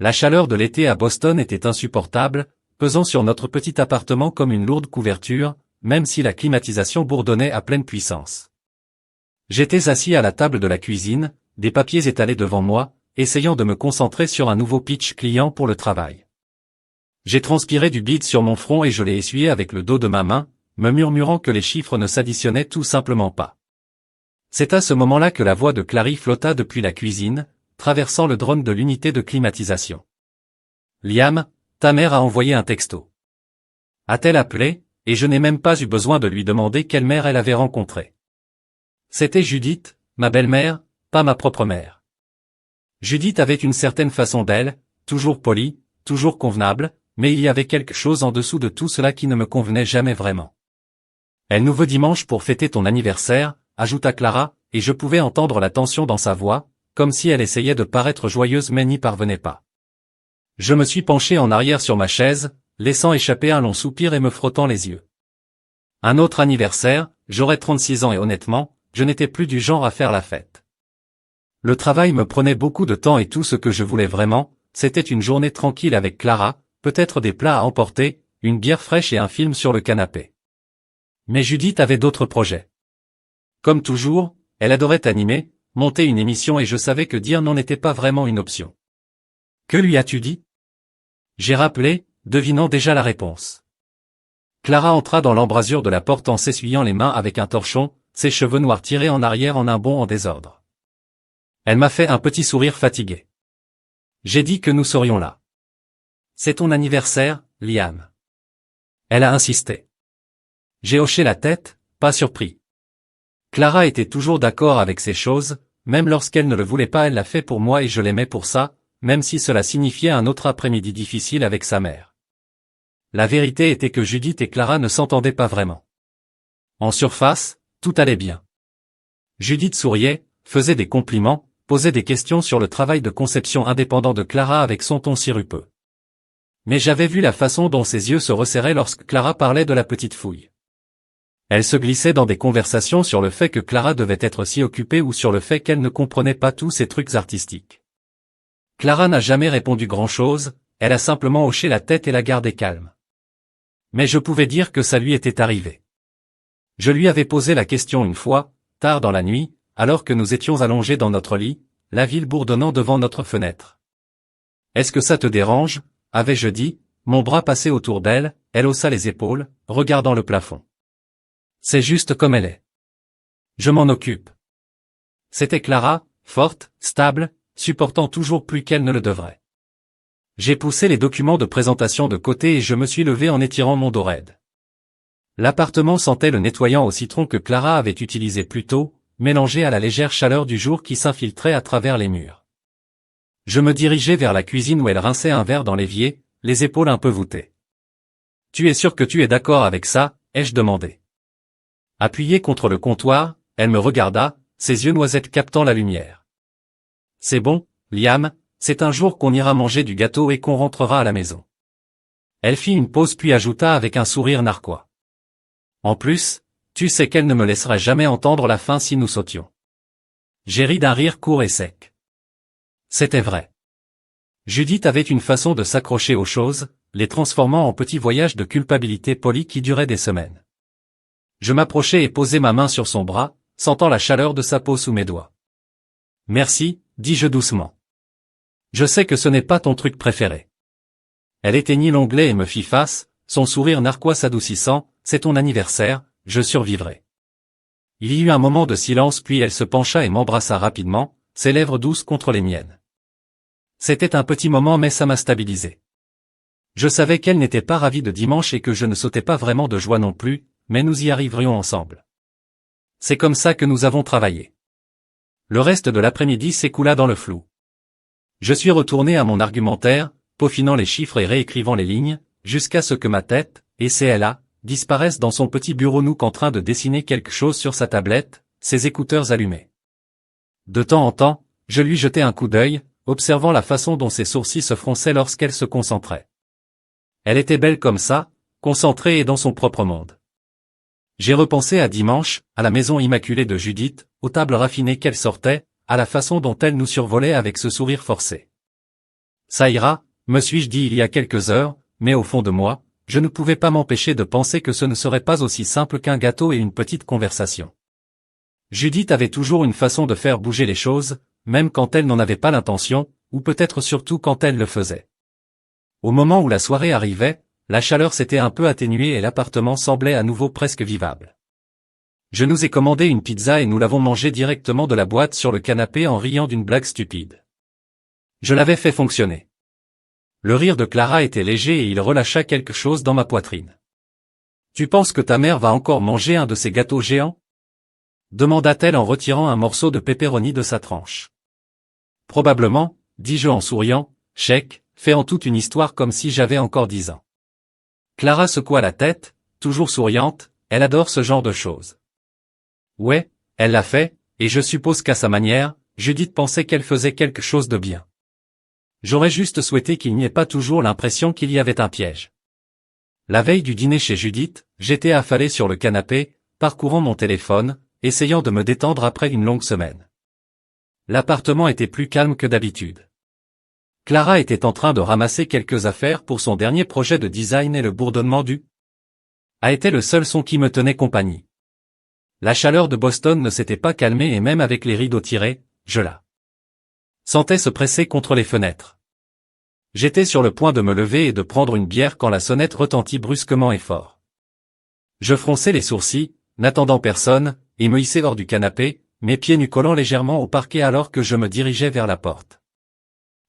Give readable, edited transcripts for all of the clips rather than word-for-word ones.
La chaleur de l'été à Boston était insupportable, pesant sur notre petit appartement comme une lourde couverture, même si la climatisation bourdonnait à pleine puissance. J'étais assis à la table de la cuisine, des papiers étalés devant moi, essayant de me concentrer sur un nouveau pitch client pour le travail. J'ai transpiré du bide sur mon front et je l'ai essuyé avec le dos de ma main, me murmurant que les chiffres ne s'additionnaient tout simplement pas. C'est à ce moment-là que la voix de Clary flotta depuis la cuisine, traversant le drone de l'unité de climatisation. « Liam, ta mère a envoyé un texto. » A-t-elle appelé, et je n'ai même pas eu besoin de lui demander quelle mère elle avait rencontrée. C'était Judith, ma belle-mère, pas ma propre mère. Judith avait une certaine façon d'elle, toujours polie, toujours convenable, mais il y avait quelque chose en dessous de tout cela qui ne me convenait jamais vraiment. « Elle nous veut dimanche pour fêter ton anniversaire, » ajouta Clara, et je pouvais entendre la tension dans sa voix, comme si elle essayait de paraître joyeuse mais n'y parvenait pas. Je me suis penché en arrière sur ma chaise, laissant échapper un long soupir et me frottant les yeux. Un autre anniversaire, j'aurais 36 ans et honnêtement, je n'étais plus du genre à faire la fête. Le travail me prenait beaucoup de temps et tout ce que je voulais vraiment, c'était une journée tranquille avec Clara, peut-être des plats à emporter, une bière fraîche et un film sur le canapé. Mais Judith avait d'autres projets. Comme toujours, elle adorait animer, monter une émission et je savais que dire non n'était pas vraiment une option. « Que lui as-tu dit ?» J'ai rappelé, devinant déjà la réponse. Clara entra dans l'embrasure de la porte en s'essuyant les mains avec un torchon, ses cheveux noirs tirés en arrière en un bond en désordre. Elle m'a fait un petit sourire fatigué. J'ai dit que nous serions là. « C'est ton anniversaire, Liam. » Elle a insisté. J'ai hoché la tête, pas surpris. Clara était toujours d'accord avec ces choses, même lorsqu'elle ne le voulait pas elle l'a fait pour moi et je l'aimais pour ça, même si cela signifiait un autre après-midi difficile avec sa mère. La vérité était que Judith et Clara ne s'entendaient pas vraiment. En surface, tout allait bien. Judith souriait, faisait des compliments, posait des questions sur le travail de conception indépendant de Clara avec son ton sirupeux. Mais j'avais vu la façon dont ses yeux se resserraient lorsque Clara parlait de la petite fouille. Elle se glissait dans des conversations sur le fait que Clara devait être si occupée ou sur le fait qu'elle ne comprenait pas tous ces trucs artistiques. Clara n'a jamais répondu grand-chose, elle a simplement hoché la tête et la gardé calme. Mais je pouvais dire que ça lui était arrivé. Je lui avais posé la question une fois, tard dans la nuit, alors que nous étions allongés dans notre lit, la ville bourdonnant devant notre fenêtre. « Est-ce que ça te dérange ?» avais-je dit, mon bras passé autour d'elle, elle haussa les épaules, regardant le plafond. C'est juste comme elle est. Je m'en occupe. C'était Clara, forte, stable, supportant toujours plus qu'elle ne le devrait. J'ai poussé les documents de présentation de côté et je me suis levé en étirant mon dos raide. L'appartement sentait le nettoyant au citron que Clara avait utilisé plus tôt, mélangé à la légère chaleur du jour qui s'infiltrait à travers les murs. Je me dirigeai vers la cuisine où elle rinçait un verre dans l'évier, les épaules un peu voûtées. « Tu es sûr que tu es d'accord avec ça ?» ai-je demandé. Appuyée contre le comptoir, elle me regarda, ses yeux noisettes captant la lumière. « C'est bon, Liam, c'est un jour qu'on ira manger du gâteau et qu'on rentrera à la maison. » Elle fit une pause puis ajouta avec un sourire narquois. « En plus, tu sais qu'elle ne me laissera jamais entendre la fin si nous sautions. » J'ai ri d'un rire court et sec. C'était vrai. Judith avait une façon de s'accrocher aux choses, les transformant en petits voyages de culpabilité polis qui duraient des semaines. Je m'approchai et posai ma main sur son bras, sentant la chaleur de sa peau sous mes doigts. « Merci, » dis-je doucement. « Je sais que ce n'est pas ton truc préféré. » Elle éteignit l'onglet et me fit face, son sourire narquois s'adoucissant, « C'est ton anniversaire, je survivrai. » Il y eut un moment de silence puis elle se pencha et m'embrassa rapidement, ses lèvres douces contre les miennes. C'était un petit moment mais ça m'a stabilisé. Je savais qu'elle n'était pas ravie de dimanche et que je ne sautais pas vraiment de joie non plus, mais nous y arriverions ensemble. C'est comme ça que nous avons travaillé. Le reste de l'après-midi s'écoula dans le flou. Je suis retourné à mon argumentaire, peaufinant les chiffres et réécrivant les lignes, jusqu'à ce que ma tête, et CLA, disparaissent dans son petit bureau Nook en train de dessiner quelque chose sur sa tablette, ses écouteurs allumés. De temps en temps, je lui jetais un coup d'œil, observant la façon dont ses sourcils se fronçaient lorsqu'elle se concentrait. Elle était belle comme ça, concentrée et dans son propre monde. J'ai repensé à dimanche, à la maison immaculée de Judith, aux tables raffinées qu'elle sortait, à la façon dont elle nous survolait avec ce sourire forcé. Ça ira, me suis-je dit il y a quelques heures, mais au fond de moi, je ne pouvais pas m'empêcher de penser que ce ne serait pas aussi simple qu'un gâteau et une petite conversation. Judith avait toujours une façon de faire bouger les choses, même quand elle n'en avait pas l'intention, ou peut-être surtout quand elle le faisait. Au moment où la soirée arrivait, la chaleur s'était un peu atténuée et l'appartement semblait à nouveau presque vivable. Je nous ai commandé une pizza et nous l'avons mangée directement de la boîte sur le canapé en riant d'une blague stupide. Je l'avais fait fonctionner. Le rire de Clara était léger et il relâcha quelque chose dans ma poitrine. « Tu penses que ta mère va encore manger un de ces gâteaux géants ?» demanda-t-elle en retirant un morceau de pepperoni de sa tranche. « Probablement, » dis-je en souriant, chèque, fait en toute une histoire comme si j'avais encore 10 ans. Clara secoua la tête, toujours souriante, elle adore ce genre de choses. Ouais, elle l'a fait, et je suppose qu'à sa manière, Judith pensait qu'elle faisait quelque chose de bien. J'aurais juste souhaité qu'il n'y ait pas toujours l'impression qu'il y avait un piège. La veille du dîner chez Judith, j'étais affalé sur le canapé, parcourant mon téléphone, essayant de me détendre après une longue semaine. L'appartement était plus calme que d'habitude. Clara était en train de ramasser quelques affaires pour son dernier projet de design et le bourdonnement du a été le seul son qui me tenait compagnie. La chaleur de Boston ne s'était pas calmée et même avec les rideaux tirés, je la sentais se presser contre les fenêtres. J'étais sur le point de me lever et de prendre une bière quand la sonnette retentit brusquement et fort. Je fronçai les sourcils, n'attendant personne, et me hissai hors du canapé, mes pieds nus collant légèrement au parquet alors que je me dirigeais vers la porte.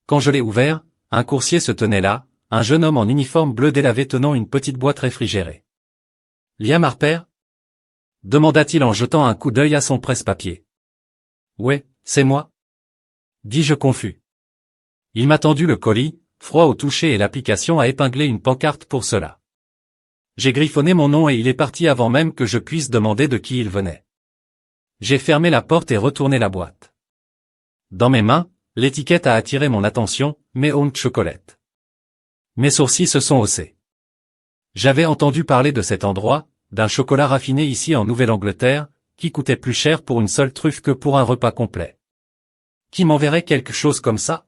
Quand je l'ai ouvert, un coursier se tenait là, un jeune homme en uniforme bleu délavé tenant une petite boîte réfrigérée. « Liam Harper ?» demanda-t-il en jetant un coup d'œil à son presse-papier. « Ouais, c'est moi. » dis-je confus. Il m'a tendu le colis, froid au toucher et l'application a épinglé une pancarte pour cela. J'ai griffonné mon nom et il est parti avant même que je puisse demander de qui il venait. J'ai fermé la porte et retourné la boîte. Dans mes mains, l'étiquette a attiré mon attention, Méhonte Chocolate. Mes sourcils se sont haussés. J'avais entendu parler de cet endroit, d'un chocolat raffiné ici en Nouvelle-Angleterre, qui coûtait plus cher pour une seule truffe que pour un repas complet. Qui m'enverrait quelque chose comme ça?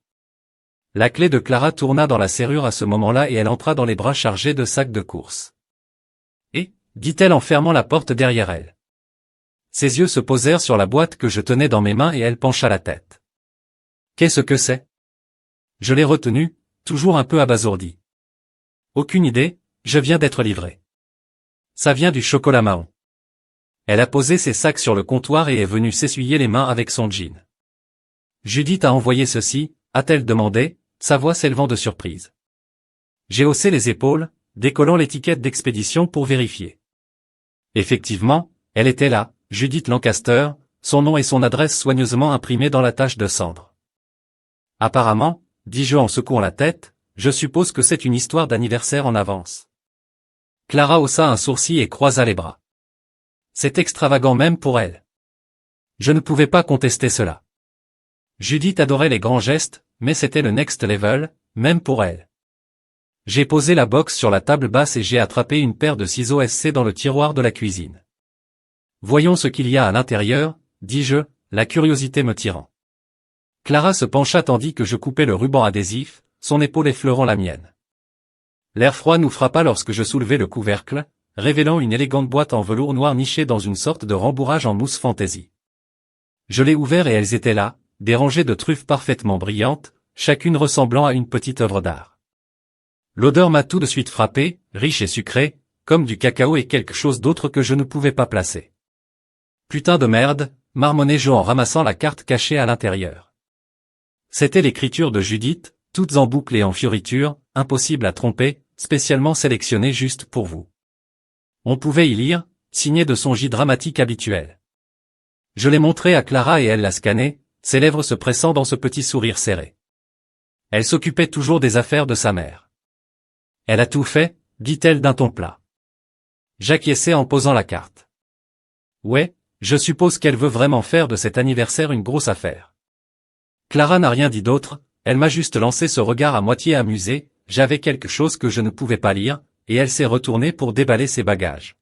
La clé de Clara tourna dans la serrure à ce moment-là et elle entra dans les bras chargés de sacs de course. Et, dit-elle en fermant la porte derrière elle. Ses yeux se posèrent sur la boîte que je tenais dans mes mains et elle pencha la tête. Qu'est-ce que c'est? Je l'ai retenu, toujours un peu abasourdi. Aucune idée, je viens d'être livré. Ça vient du chocolat Mahon. Elle a posé ses sacs sur le comptoir et est venue s'essuyer les mains avec son jean. Judith a envoyé ceci, a-t-elle demandé, sa voix s'élevant de surprise. J'ai haussé les épaules, décollant l'étiquette d'expédition pour vérifier. Effectivement, elle était là, Judith Lancaster, son nom et son adresse soigneusement imprimés dans la tache de cendre. Apparemment, dis-je en secouant la tête, je suppose que c'est une histoire d'anniversaire en avance. Clara haussa un sourcil et croisa les bras. C'est extravagant même pour elle. Je ne pouvais pas contester cela. Judith adorait les grands gestes, mais c'était le next level, même pour elle. J'ai posé la box sur la table basse et j'ai attrapé une paire de ciseaux SC dans le tiroir de la cuisine. Voyons ce qu'il y a à l'intérieur, dis-je, la curiosité me tirant. Clara se pencha tandis que je coupais le ruban adhésif, son épaule effleurant la mienne. L'air froid nous frappa lorsque je soulevai le couvercle, révélant une élégante boîte en velours noir nichée dans une sorte de rembourrage en mousse fantaisie. Je l'ai ouvert et elles étaient là, des rangées de truffes parfaitement brillantes, chacune ressemblant à une petite œuvre d'art. L'odeur m'a tout de suite frappé, riche et sucrée, comme du cacao et quelque chose d'autre que je ne pouvais pas placer. Putain de merde, marmonnai-je en ramassant la carte cachée à l'intérieur. C'était l'écriture de Judith, toutes en boucle et en fioritures, impossible à tromper, spécialement sélectionnée juste pour vous. On pouvait y lire, signé de son J dramatique habituel. Je l'ai montré à Clara et elle l'a scanné, ses lèvres se pressant dans ce petit sourire serré. Elle s'occupait toujours des affaires de sa mère. Elle a tout fait, dit-elle d'un ton plat. J'acquiesçai en posant la carte. Ouais, je suppose qu'elle veut vraiment faire de cet anniversaire une grosse affaire. Clara n'a rien dit d'autre, elle m'a juste lancé ce regard à moitié amusé, j'avais quelque chose que je ne pouvais pas lire, et elle s'est retournée pour déballer ses bagages.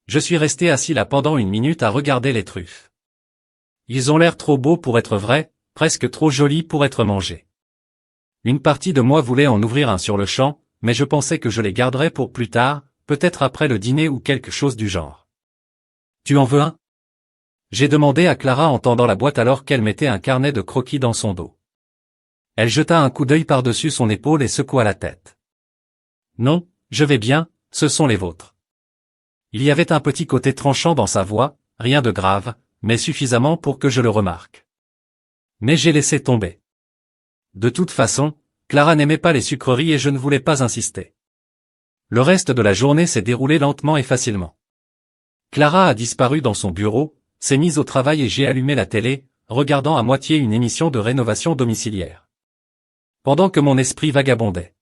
Je suis resté assis là pendant une minute à regarder les truffes. Ils ont l'air trop beaux pour être vrais, presque trop jolis pour être mangés. Une partie de moi voulait en ouvrir un sur le champ, mais je pensais que je les garderais pour plus tard, peut-être après le dîner ou quelque chose du genre. Tu en veux un? J'ai demandé à Clara en tendant la boîte alors qu'elle mettait un carnet de croquis dans son dos. Elle jeta un coup d'œil par-dessus son épaule et secoua la tête. Non, je vais bien, ce sont les vôtres. Il y avait un petit côté tranchant dans sa voix, rien de grave, mais suffisamment pour que je le remarque. Mais j'ai laissé tomber. De toute façon, Clara n'aimait pas les sucreries et je ne voulais pas insister. Le reste de la journée s'est déroulé lentement et facilement. Clara a disparu dans son bureau, s'est mise au travail et j'ai allumé la télé, regardant à moitié une émission de rénovation domiciliaire. Pendant que mon esprit vagabondait.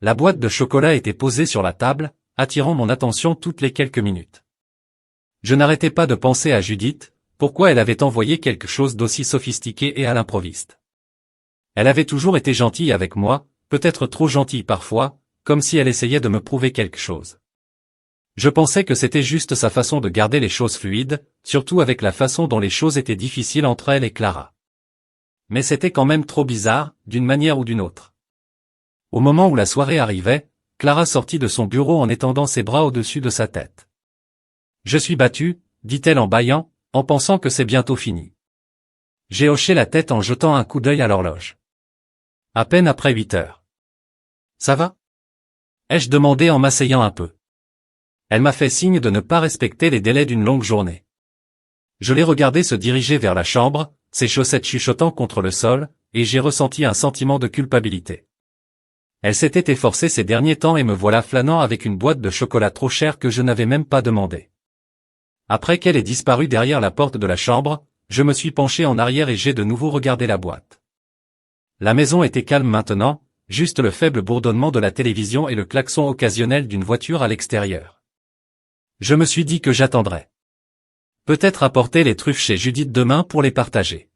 La boîte de chocolat était posée sur la table, attirant mon attention toutes les quelques minutes. Je n'arrêtais pas de penser à Judith, pourquoi elle avait envoyé quelque chose d'aussi sophistiqué et à l'improviste. Elle avait toujours été gentille avec moi, peut-être trop gentille parfois, comme si elle essayait de me prouver quelque chose. Je pensais que c'était juste sa façon de garder les choses fluides, surtout avec la façon dont les choses étaient difficiles entre elle et Clara. Mais c'était quand même trop bizarre, d'une manière ou d'une autre. Au moment où la soirée arrivait, Clara sortit de son bureau en étendant ses bras au-dessus de sa tête. « Je suis battue, dit-elle en bâillant, en pensant que c'est bientôt fini. J'ai hoché la tête en jetant un coup d'œil à l'horloge. À peine après 8 heures. Ça va? Ai-je demandé en m'asseyant un peu. Elle m'a fait signe de ne pas respecter les délais d'une longue journée. Je l'ai regardée se diriger vers la chambre, ses chaussettes chuchotant contre le sol, et j'ai ressenti un sentiment de culpabilité. Elle s'était efforcée ces derniers temps et me voilà flânant avec une boîte de chocolat trop chère que je n'avais même pas demandé. Après qu'elle ait disparu derrière la porte de la chambre, je me suis penché en arrière et j'ai de nouveau regardé la boîte. La maison était calme maintenant, juste le faible bourdonnement de la télévision et le klaxon occasionnel d'une voiture à l'extérieur. Je me suis dit que j'attendrais. Peut-être apporter les truffes chez Judith demain pour les partager.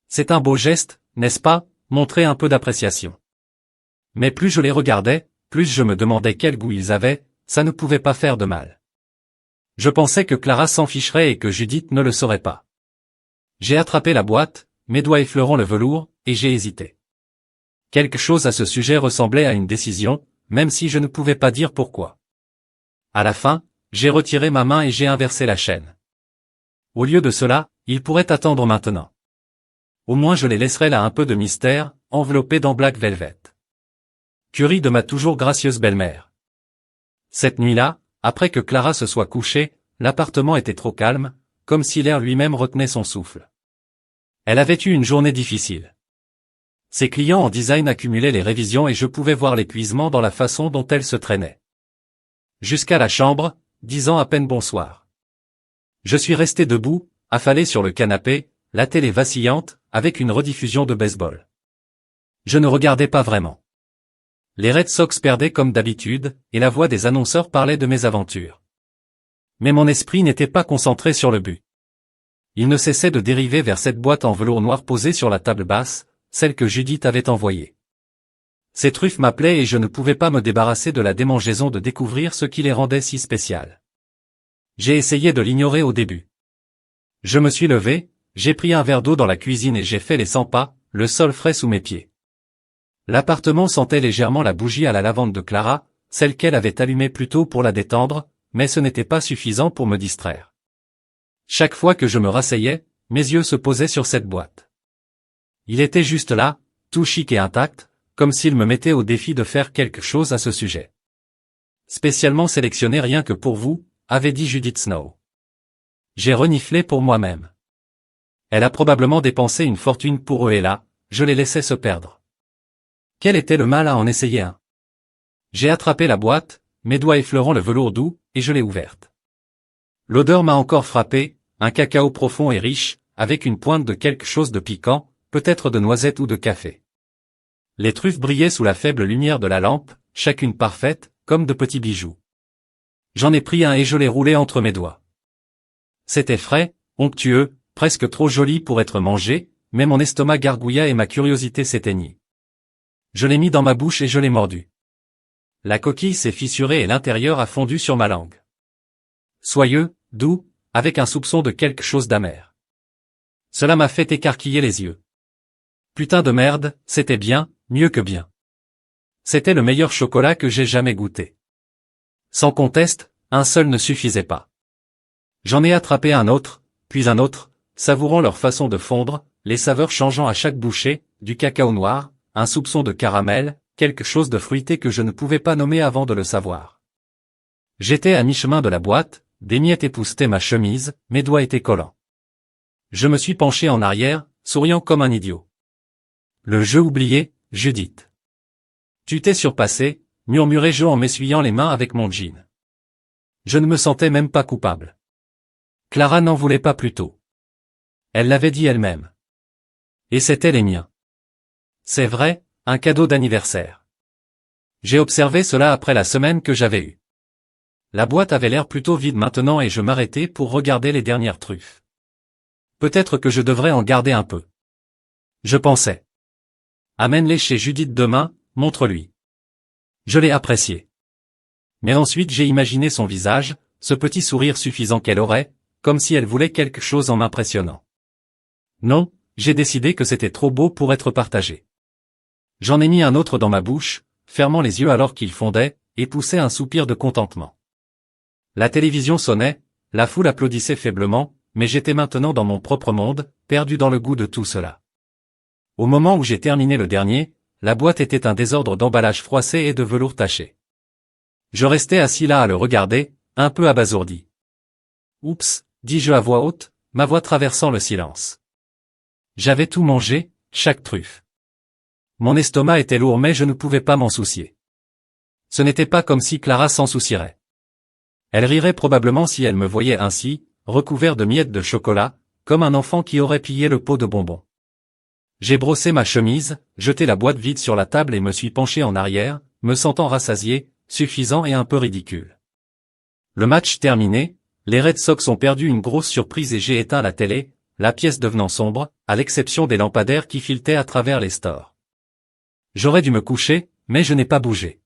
C'est un beau geste, n'est-ce pas, montrer un peu d'appréciation. Mais plus je les regardais, plus je me demandais quel goût ils avaient, ça ne pouvait pas faire de mal. Je pensais que Clara s'en ficherait et que Judith ne le saurait pas. J'ai attrapé la boîte, mes doigts effleurant le velours, et j'ai hésité. Quelque chose à ce sujet ressemblait à une décision, même si je ne pouvais pas dire pourquoi. À la fin, j'ai retiré ma main et j'ai inversé la chaîne. Au lieu de cela, ils pourraient attendre maintenant. Au moins je les laisserai là un peu de mystère, enveloppés dans Black Velvet. Curie de ma toujours gracieuse belle-mère. Cette nuit-là, après que Clara se soit couchée, l'appartement était trop calme, comme si l'air lui-même retenait son souffle. Elle avait eu une journée difficile. Ses clients en design accumulaient les révisions et je pouvais voir l'épuisement dans la façon dont elle se traînait. Jusqu'à la chambre, disant à peine bonsoir. Je suis resté debout, affalé sur le canapé, la télé vacillante, avec une rediffusion de baseball. Je ne regardais pas vraiment. Les Red Sox perdaient comme d'habitude, et la voix des annonceurs parlait de mes aventures. Mais mon esprit n'était pas concentré sur le but. Il ne cessait de dériver vers cette boîte en velours noir posée sur la table basse, celle que Judith avait envoyée. Ces truffes m'appelaient et je ne pouvais pas me débarrasser de la démangeaison de découvrir ce qui les rendait si spéciales. J'ai essayé de l'ignorer au début. Je me suis levé, j'ai pris un verre d'eau dans la cuisine et j'ai fait les 100 pas, le sol frais sous mes pieds. L'appartement sentait légèrement la bougie à la lavande de Clara, celle qu'elle avait allumée plus tôt pour la détendre, mais ce n'était pas suffisant pour me distraire. Chaque fois que je me rasseyais, mes yeux se posaient sur cette boîte. Il était juste là, tout chic et intact, comme s'il me mettait au défi de faire quelque chose à ce sujet. Spécialement sélectionné rien que pour vous, avait dit Judith Snow. J'ai reniflé pour moi-même. Elle a probablement dépensé une fortune pour eux et là, je les laissais se perdre. Quel était le mal à en essayer un? J'ai attrapé la boîte, mes doigts effleurant le velours doux, et je l'ai ouverte. L'odeur m'a encore frappé, un cacao profond et riche, avec une pointe de quelque chose de piquant, peut-être de noisette ou de café. Les truffes brillaient sous la faible lumière de la lampe, chacune parfaite, comme de petits bijoux. J'en ai pris un et je l'ai roulé entre mes doigts. C'était frais, onctueux, presque trop joli pour être mangé, mais mon estomac gargouilla et ma curiosité s'éteignit. Je l'ai mis dans ma bouche et je l'ai mordu. La coquille s'est fissurée et l'intérieur a fondu sur ma langue. Soyeux, doux, avec un soupçon de quelque chose d'amer. Cela m'a fait écarquiller les yeux. Putain de merde, c'était bien, mieux que bien. C'était le meilleur chocolat que j'ai jamais goûté. Sans conteste, un seul ne suffisait pas. J'en ai attrapé un autre, puis un autre, savourant leur façon de fondre, les saveurs changeant à chaque bouchée, du cacao noir, un soupçon de caramel, quelque chose de fruité que je ne pouvais pas nommer avant de le savoir. J'étais à mi-chemin de la boîte, des miettes époussetaient ma chemise, mes doigts étaient collants. Je me suis penché en arrière, souriant comme un idiot. Le jeu oublié, Judith. Tu t'es surpassé, murmurai-je en m'essuyant les mains avec mon jean. Je ne me sentais même pas coupable. Clara n'en voulait pas plus tôt. Elle l'avait dit elle-même. Et c'étaient les miens. C'est vrai, un cadeau d'anniversaire. J'ai observé cela après la semaine que j'avais eue. La boîte avait l'air plutôt vide maintenant et je m'arrêtai pour regarder les dernières truffes. Peut-être que je devrais en garder un peu. Je pensais. Amène-les chez Judith demain, montre-lui. Je l'ai apprécié. Mais ensuite j'ai imaginé son visage, ce petit sourire suffisant qu'elle aurait, comme si elle voulait quelque chose en m'impressionnant. Non, j'ai décidé que c'était trop beau pour être partagé. J'en ai mis un autre dans ma bouche, fermant les yeux alors qu'il fondait, et poussait un soupir de contentement. La télévision sonnait, la foule applaudissait faiblement, mais j'étais maintenant dans mon propre monde, perdu dans le goût de tout cela. Au moment où j'ai terminé le dernier, la boîte était un désordre d'emballage froissé et de velours taché. Je restais assis là à le regarder, un peu abasourdi. Oups, dis-je à voix haute, ma voix traversant le silence. J'avais tout mangé, chaque truffe. Mon estomac était lourd mais je ne pouvais pas m'en soucier. Ce n'était pas comme si Clara s'en soucierait. Elle rirait probablement si elle me voyait ainsi, recouvert de miettes de chocolat, comme un enfant qui aurait pillé le pot de bonbons. J'ai brossé ma chemise, jeté la boîte vide sur la table et me suis penché en arrière, me sentant rassasié, suffisant et un peu ridicule. Le match terminé, les Red Sox ont perdu une grosse surprise et j'ai éteint la télé, la pièce devenant sombre, à l'exception des lampadaires qui filetaient à travers les stores. J'aurais dû me coucher, mais je n'ai pas bougé.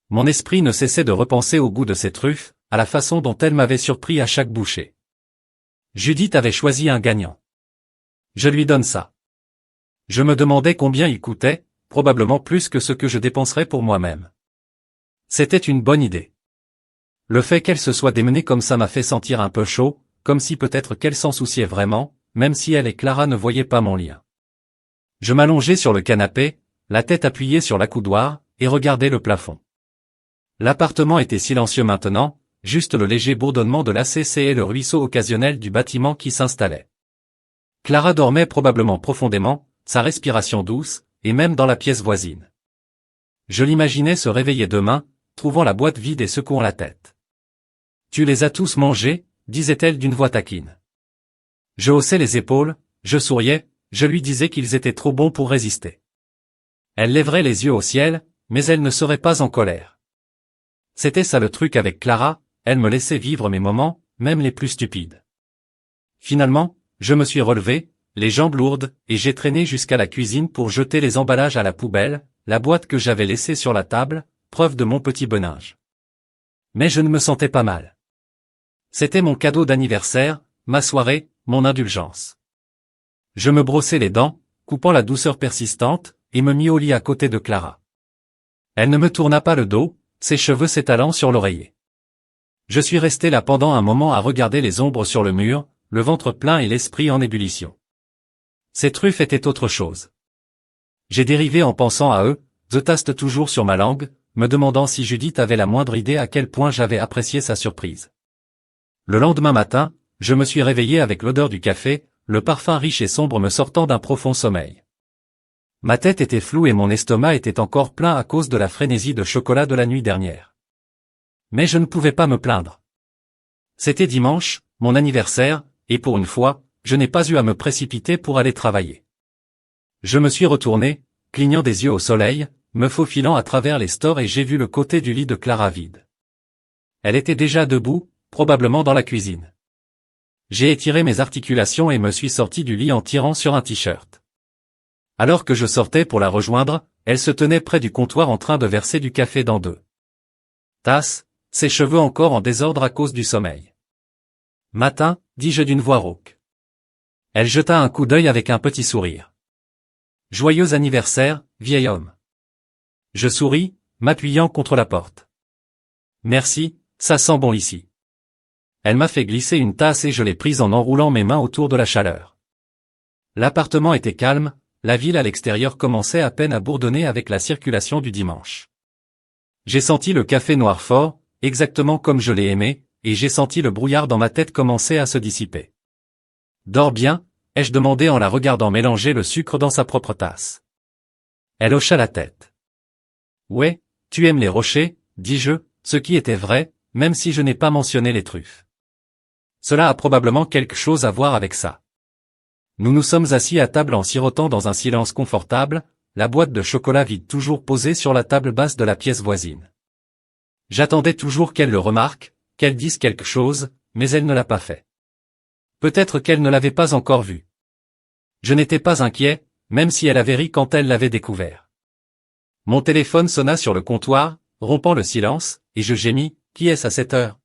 Mon esprit ne cessait de repenser au goût de ces truffes, à la façon dont elles m'avaient surpris à chaque bouchée. Judith avait choisi un gagnant. Je lui donne ça. Je me demandais combien il coûtait, probablement plus que ce que je dépenserais pour moi-même. C'était une bonne idée. Le fait qu'elle se soit démenée comme ça m'a fait sentir un peu chaud, comme si peut-être qu'elle s'en souciait vraiment, même si elle et Clara ne voyaient pas mon lien. Je m'allongeai sur le canapé, la tête appuyée sur l'accoudoir, et regardais le plafond. L'appartement était silencieux maintenant, juste le léger bourdonnement de l'ACC et le ruisseau occasionnel du bâtiment qui s'installait. Clara dormait probablement profondément, sa respiration douce, et même dans la pièce voisine. Je l'imaginais se réveiller demain, trouvant la boîte vide et secouant la tête. « Tu les as tous mangés ?» disait-elle d'une voix taquine. Je haussais les épaules, je souriais, je lui disais qu'ils étaient trop bons pour résister. Elle lèverait les yeux au ciel, mais elle ne serait pas en colère. C'était ça le truc avec Clara, elle me laissait vivre mes moments, même les plus stupides. Finalement, je me suis relevé, les jambes lourdes, et j'ai traîné jusqu'à la cuisine pour jeter les emballages à la poubelle, la boîte que j'avais laissée sur la table, preuve de mon petit benage. Mais je ne me sentais pas mal. C'était mon cadeau d'anniversaire, ma soirée, mon indulgence. Je me brossai les dents, coupant la douceur persistante, et me mis au lit à côté de Clara. Elle ne me tourna pas le dos, ses cheveux s'étalant sur l'oreiller. Je suis resté là pendant un moment à regarder les ombres sur le mur, le ventre plein et l'esprit en ébullition. Ces truffes étaient autre chose. J'ai dérivé en pensant à eux, je taste toujours sur ma langue, me demandant si Judith avait la moindre idée à quel point j'avais apprécié sa surprise. Le lendemain matin, je me suis réveillé avec l'odeur du café, le parfum riche et sombre me sortant d'un profond sommeil. Ma tête était floue et mon estomac était encore plein à cause de la frénésie de chocolat de la nuit dernière. Mais je ne pouvais pas me plaindre. C'était dimanche, mon anniversaire, et pour une fois, je n'ai pas eu à me précipiter pour aller travailler. Je me suis retourné, clignant des yeux au soleil, me faufilant à travers les stores et j'ai vu le côté du lit de Clara vide. Elle était déjà debout, probablement dans la cuisine. J'ai étiré mes articulations et me suis sorti du lit en tirant sur un t-shirt. Alors que je sortais pour la rejoindre, elle se tenait près du comptoir en train de verser du café dans 2 tasses, ses cheveux encore en désordre à cause du sommeil. « Matin » dis-je d'une voix rauque. Elle jeta un coup d'œil avec un petit sourire. « Joyeux anniversaire » vieil homme. Je souris, m'appuyant contre la porte. Merci, ça sent bon ici. Elle m'a fait glisser une tasse et je l'ai prise en enroulant mes mains autour de la chaleur. L'appartement était calme, la ville à l'extérieur commençait à peine à bourdonner avec la circulation du dimanche. J'ai senti le café noir fort, exactement comme je l'ai aimé, et j'ai senti le brouillard dans ma tête commencer à se dissiper. Dors bien, ai-je demandé en la regardant mélanger le sucre dans sa propre tasse. Elle hocha la tête. Ouais, tu aimes les rochers, dis-je, ce qui était vrai, même si je n'ai pas mentionné les truffes. Cela a probablement quelque chose à voir avec ça. Nous nous sommes assis à table en sirotant dans un silence confortable, la boîte de chocolat vide toujours posée sur la table basse de la pièce voisine. J'attendais toujours qu'elle le remarque, qu'elle dise quelque chose, mais elle ne l'a pas fait. Peut-être qu'elle ne l'avait pas encore vu. Je n'étais pas inquiet, même si elle avait ri quand elle l'avait découvert. Mon téléphone sonna sur le comptoir, rompant le silence, et je gémis, qui est-ce à cette heure?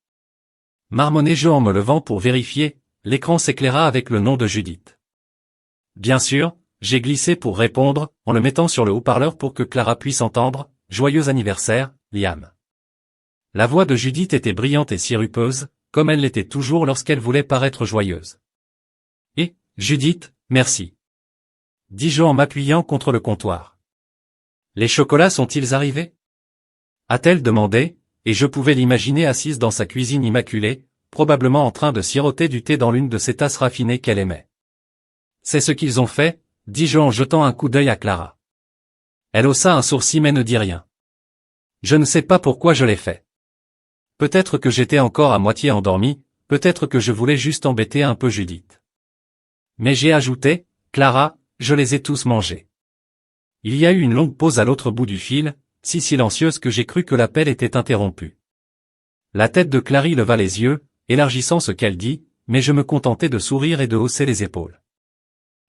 Marmonnai-je en me levant pour vérifier, l'écran s'éclaira avec le nom de Judith. Bien sûr, j'ai glissé pour répondre, en le mettant sur le haut-parleur pour que Clara puisse entendre, « Joyeux anniversaire, Liam ». La voix de Judith était brillante et sirupeuse, comme elle l'était toujours lorsqu'elle voulait paraître joyeuse. « Et, Judith, merci. » dis-je en m'appuyant contre le comptoir. « Les chocolats sont-ils arrivés ?» a-t-elle demandé, et je pouvais l'imaginer assise dans sa cuisine immaculée, probablement en train de siroter du thé dans l'une de ces tasses raffinées qu'elle aimait. « C'est ce qu'ils ont fait, » dis-je en jetant un coup d'œil à Clara. Elle haussa un sourcil mais ne dit rien. Je ne sais pas pourquoi je l'ai fait. Peut-être que j'étais encore à moitié endormi, peut-être que je voulais juste embêter un peu Judith. Mais j'ai ajouté, Clara, je les ai tous mangés. Il y a eu une longue pause à l'autre bout du fil, si silencieuse que j'ai cru que l'appel était interrompu. La tête de Clary leva les yeux, élargissant ce qu'elle dit, mais je me contentais de sourire et de hausser les épaules.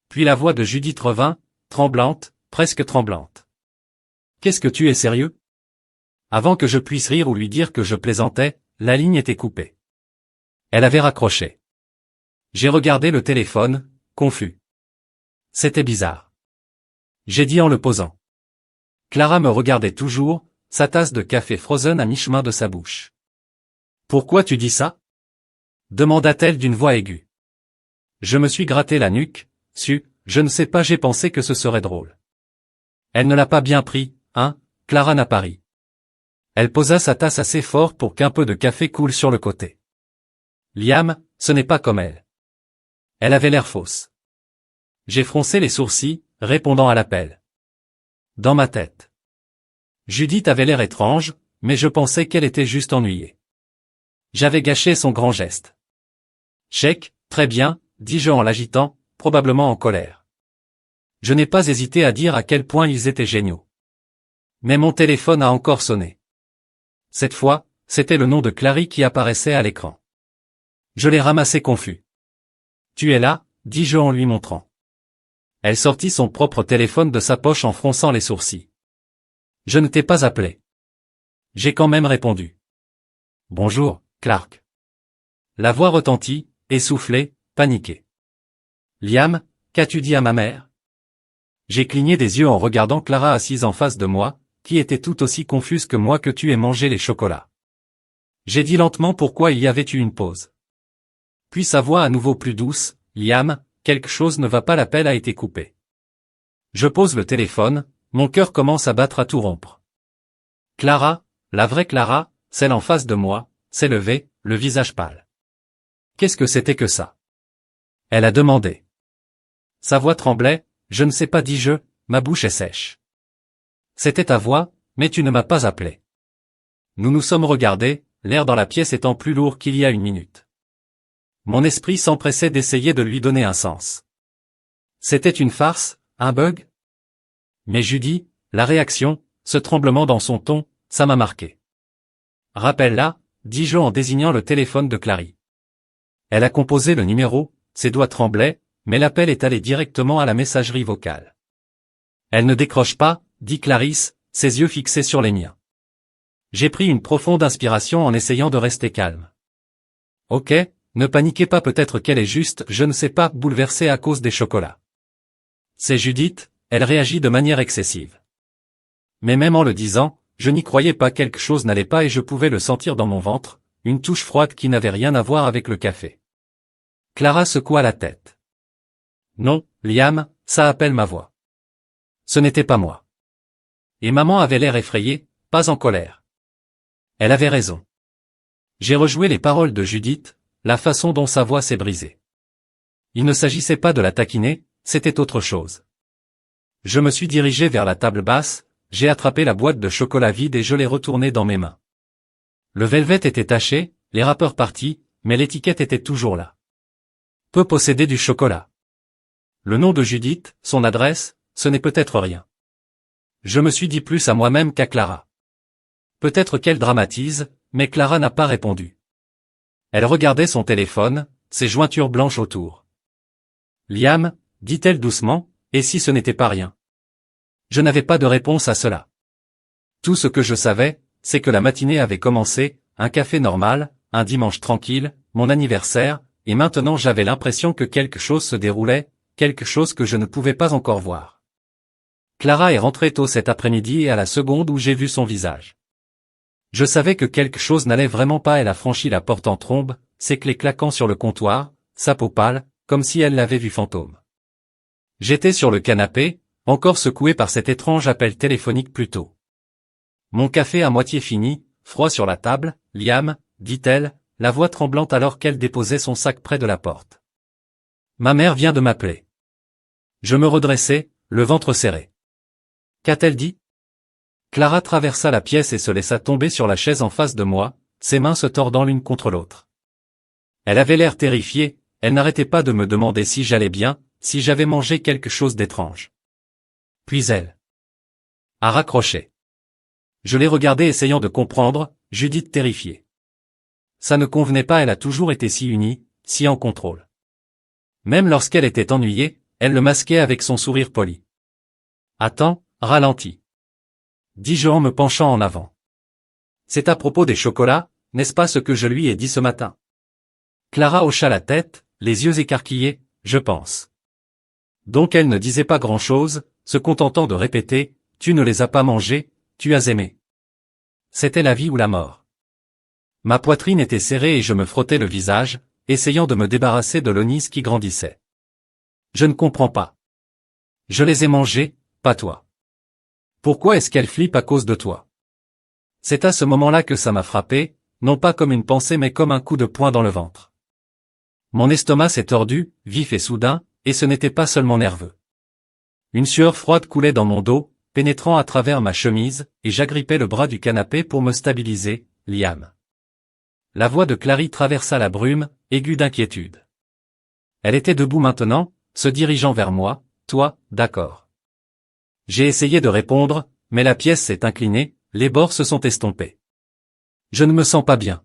Puis la voix de Judith revint, tremblante, presque tremblante. « Qu'est-ce que tu es sérieux ?» Avant que je puisse rire ou lui dire que je plaisantais, la ligne était coupée. Elle avait raccroché. J'ai regardé le téléphone, confus. C'était bizarre. J'ai dit en le posant. Clara me regardait toujours, sa tasse de café frozen à mi-chemin de sa bouche. « Pourquoi tu dis ça ?» demanda-t-elle d'une voix aiguë. Je me suis gratté la nuque, je ne sais pas, j'ai pensé que ce serait drôle. Elle ne l'a pas bien pris, hein, Clara n'a pas ri. Elle posa sa tasse assez fort pour qu'un peu de café coule sur le côté. Liam, ce n'est pas comme elle. Elle avait l'air fausse. J'ai froncé les sourcils, répondant à l'appel. Dans ma tête. Judith avait l'air étrange, mais je pensais qu'elle était juste ennuyée. J'avais gâché son grand geste. Chèque, très bien, dis-je en l'agitant, probablement en colère. Je n'ai pas hésité à dire à quel point ils étaient géniaux. Mais mon téléphone a encore sonné. Cette fois, c'était le nom de Clary qui apparaissait à l'écran. Je l'ai ramassé confus. « Tu es là ?» dis-je en lui montrant. Elle sortit son propre téléphone de sa poche en fronçant les sourcils. « Je ne t'ai pas appelé. » J'ai quand même répondu. « Bonjour, Clark. » La voix retentit, essoufflée, paniquée. « Liam, qu'as-tu dit à ma mère ?» J'ai cligné des yeux en regardant Clara assise en face de moi, qui était tout aussi confuse que moi que tu aies mangé les chocolats. J'ai dit lentement pourquoi il y avait eu une pause. Puis sa voix à nouveau plus douce, « Liam, quelque chose ne va pas, l'appel a été coupé. » Je pose le téléphone, mon cœur commence à battre à tout rompre. Clara, la vraie Clara, celle en face de moi, s'est levée, le visage pâle. Qu'est-ce que c'était que ça? Elle a demandé. Sa voix tremblait, je ne sais pas, dis-je, ma bouche est sèche. C'était ta voix, mais tu ne m'as pas appelé. Nous nous sommes regardés, l'air dans la pièce étant plus lourd qu'il y a une minute. Mon esprit s'empressait d'essayer de lui donner un sens. C'était une farce, un bug? Mais Judy, la réaction, ce tremblement dans son ton, ça m'a marqué. Rappelle-la, dis-je en désignant le téléphone de Clary. Elle a composé le numéro, ses doigts tremblaient, mais l'appel est allé directement à la messagerie vocale. Elle ne décroche pas, dit Clarisse, ses yeux fixés sur les miens. J'ai pris une profonde inspiration en essayant de rester calme. Ok, ne paniquez pas, peut-être qu'elle est juste, je ne sais pas, bouleversée à cause des chocolats. C'est Judith, elle réagit de manière excessive. Mais même en le disant, je n'y croyais pas, quelque chose n'allait pas et je pouvais le sentir dans mon ventre, une touche froide qui n'avait rien à voir avec le café. Clara secoua la tête. Non, Liam, ça appelle ma voix. Ce n'était pas moi. Et maman avait l'air effrayée, pas en colère. Elle avait raison. J'ai rejoué les paroles de Judith, la façon dont sa voix s'est brisée. Il ne s'agissait pas de la taquiner, c'était autre chose. Je me suis dirigé vers la table basse, j'ai attrapé la boîte de chocolat vide et je l'ai retournée dans mes mains. Le velvet était taché, les râpeurs partis, mais l'étiquette était toujours là. Peut posséder du chocolat. Le nom de Judith, son adresse, ce n'est peut-être rien. Je me suis dit plus à moi-même qu'à Clara. Peut-être qu'elle dramatise, mais Clara n'a pas répondu. Elle regardait son téléphone, ses jointures blanches autour. Liam, dit-elle doucement, et si ce n'était pas rien? Je n'avais pas de réponse à cela. Tout ce que je savais, c'est que la matinée avait commencé, un café normal, un dimanche tranquille, mon anniversaire, et maintenant j'avais l'impression que quelque chose se déroulait, quelque chose que je ne pouvais pas encore voir. Clara est rentrée tôt cet après-midi et à la seconde où j'ai vu son visage. Je savais que quelque chose n'allait vraiment pas. Elle a franchi la porte en trombe, ses clés claquant sur le comptoir, sa peau pâle, comme si elle l'avait vu fantôme. J'étais sur le canapé, encore secoué par cet étrange appel téléphonique plus tôt. Mon café à moitié fini, froid sur la table, Liam, dit-elle, la voix tremblante alors qu'elle déposait son sac près de la porte. Ma mère vient de m'appeler. Je me redressai, le ventre serré. Qu'a-t-elle dit? Clara traversa la pièce et se laissa tomber sur la chaise en face de moi, ses mains se tordant l'une contre l'autre. Elle avait l'air terrifiée, elle n'arrêtait pas de me demander si j'allais bien, si j'avais mangé quelque chose d'étrange. Puis elle a raccroché. Je l'ai regardée essayant de comprendre, Judith terrifiée. Ça ne convenait pas, elle a toujours été si unie, si en contrôle. Même lorsqu'elle était ennuyée, elle le masquait avec son sourire poli. Attends, ralentis. Dis-je en me penchant en avant. C'est à propos des chocolats, n'est-ce pas ce que je lui ai dit ce matin? Clara hocha la tête, les yeux écarquillés, je pense. Donc elle ne disait pas grand-chose, se contentant de répéter, tu ne les as pas mangés, tu as aimé. C'était la vie ou la mort. Ma poitrine était serrée et je me frottais le visage, essayant de me débarrasser de l'onise qui grandissait. Je ne comprends pas. Je les ai mangés, pas toi. Pourquoi est-ce qu'elle flippe à cause de toi? C'est à ce moment-là que ça m'a frappé, non pas comme une pensée mais comme un coup de poing dans le ventre. Mon estomac s'est tordu, vif et soudain, et ce n'était pas seulement nerveux. Une sueur froide coulait dans mon dos, pénétrant à travers ma chemise, et j'agrippais le bras du canapé pour me stabiliser, Liam. La voix de Clary traversa la brume, aiguë d'inquiétude. Elle était debout maintenant, se dirigeant vers moi, toi, d'accord. J'ai essayé de répondre, mais la pièce s'est inclinée, les bords se sont estompés. Je ne me sens pas bien.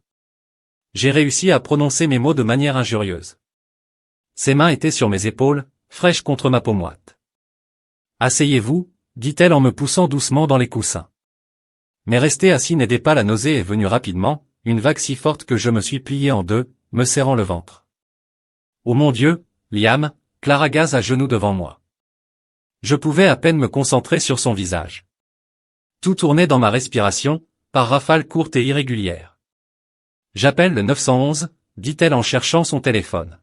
J'ai réussi à prononcer mes mots de manière injurieuse. Ses mains étaient sur mes épaules, fraîches contre ma peau moite. Asseyez-vous, dit-elle en me poussant doucement dans les coussins. Mais rester assis n'aidait pas, la nausée est venue rapidement, une vague si forte que je me suis plié en deux, me serrant le ventre. Oh mon Dieu, Liam, Clara gaz à genoux devant moi. Je pouvais à peine me concentrer sur son visage. Tout tournait dans ma respiration, par rafales courtes et irrégulières. J'appelle le 911, dit-elle en cherchant son téléphone.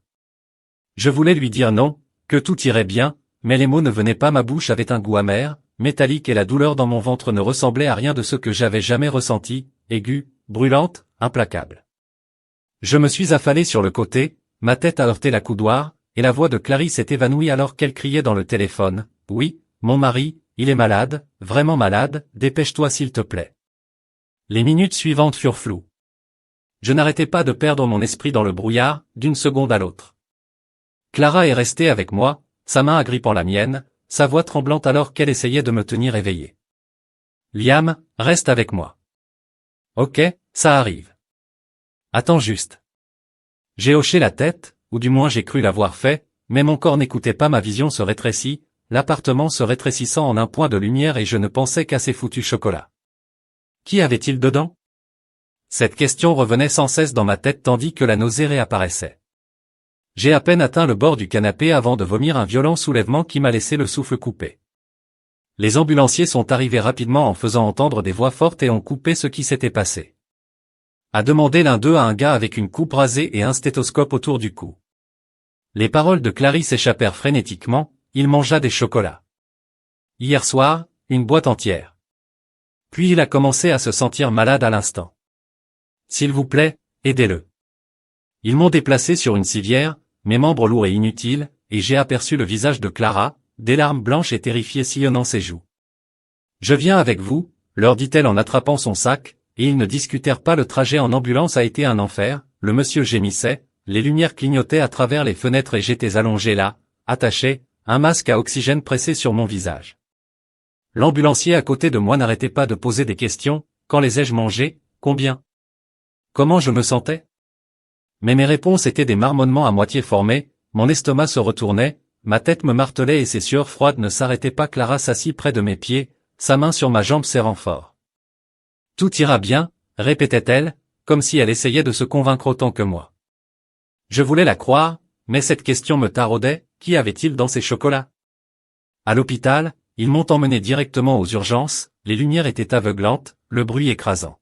Je voulais lui dire non, que tout irait bien, mais les mots ne venaient pas, ma bouche avait un goût amer, métallique et la douleur dans mon ventre ne ressemblait à rien de ce que j'avais jamais ressenti, aiguë, brûlante, implacable. Je me suis affalé sur le côté, ma tête a heurté la coudoir, et la voix de Clary s'est évanouie alors qu'elle criait dans le téléphone. Oui, mon mari, il est malade, vraiment malade, dépêche-toi s'il te plaît. Les minutes suivantes furent floues. Je n'arrêtais pas de perdre mon esprit dans le brouillard, d'une seconde à l'autre. Clara est restée avec moi, sa main agrippant la mienne, sa voix tremblante alors qu'elle essayait de me tenir éveillé. Liam, reste avec moi. Ok, ça arrive. Attends juste. J'ai hoché la tête, ou du moins j'ai cru l'avoir fait, mais mon corps n'écoutait pas, ma vision se rétrécit, l'appartement se rétrécissant en un point de lumière et je ne pensais qu'à ces foutus chocolats. Qui avait-il dedans? Cette question revenait sans cesse dans ma tête tandis que la nausée réapparaissait. J'ai à peine atteint le bord du canapé avant de vomir un violent soulèvement qui m'a laissé le souffle coupé. Les ambulanciers sont arrivés rapidement en faisant entendre des voix fortes et ont coupé ce qui s'était passé. A demandé l'un d'eux à un gars avec une coupe rasée et un stéthoscope autour du cou. Les paroles de Clary s'échappèrent frénétiquement, il mangea des chocolats. Hier soir, une boîte entière. Puis il a commencé à se sentir malade à l'instant. S'il vous plaît, aidez-le. Ils m'ont déplacé sur une civière, mes membres lourds et inutiles, et j'ai aperçu le visage de Clara, des larmes blanches et terrifiées sillonnant ses joues. Je viens avec vous, leur dit-elle en attrapant son sac, et ils ne discutèrent pas. Le trajet en ambulance a été un enfer, le monsieur gémissait, les lumières clignotaient à travers les fenêtres et j'étais allongé là, attaché, un masque à oxygène pressé sur mon visage. L'ambulancier à côté de moi n'arrêtait pas de poser des questions, quand les ai-je mangés, combien? Comment je me sentais? Mais mes réponses étaient des marmonnements à moitié formés, mon estomac se retournait, ma tête me martelait et ses sueurs froides ne s'arrêtaient pas. Clara s'assit près de mes pieds, sa main sur ma jambe serrant fort. Tout ira bien, répétait-elle, comme si elle essayait de se convaincre autant que moi. Je voulais la croire, mais cette question me taraudait, qu'y avait-il dans ces chocolats? À l'hôpital, ils m'ont emmené directement aux urgences, les lumières étaient aveuglantes, le bruit écrasant.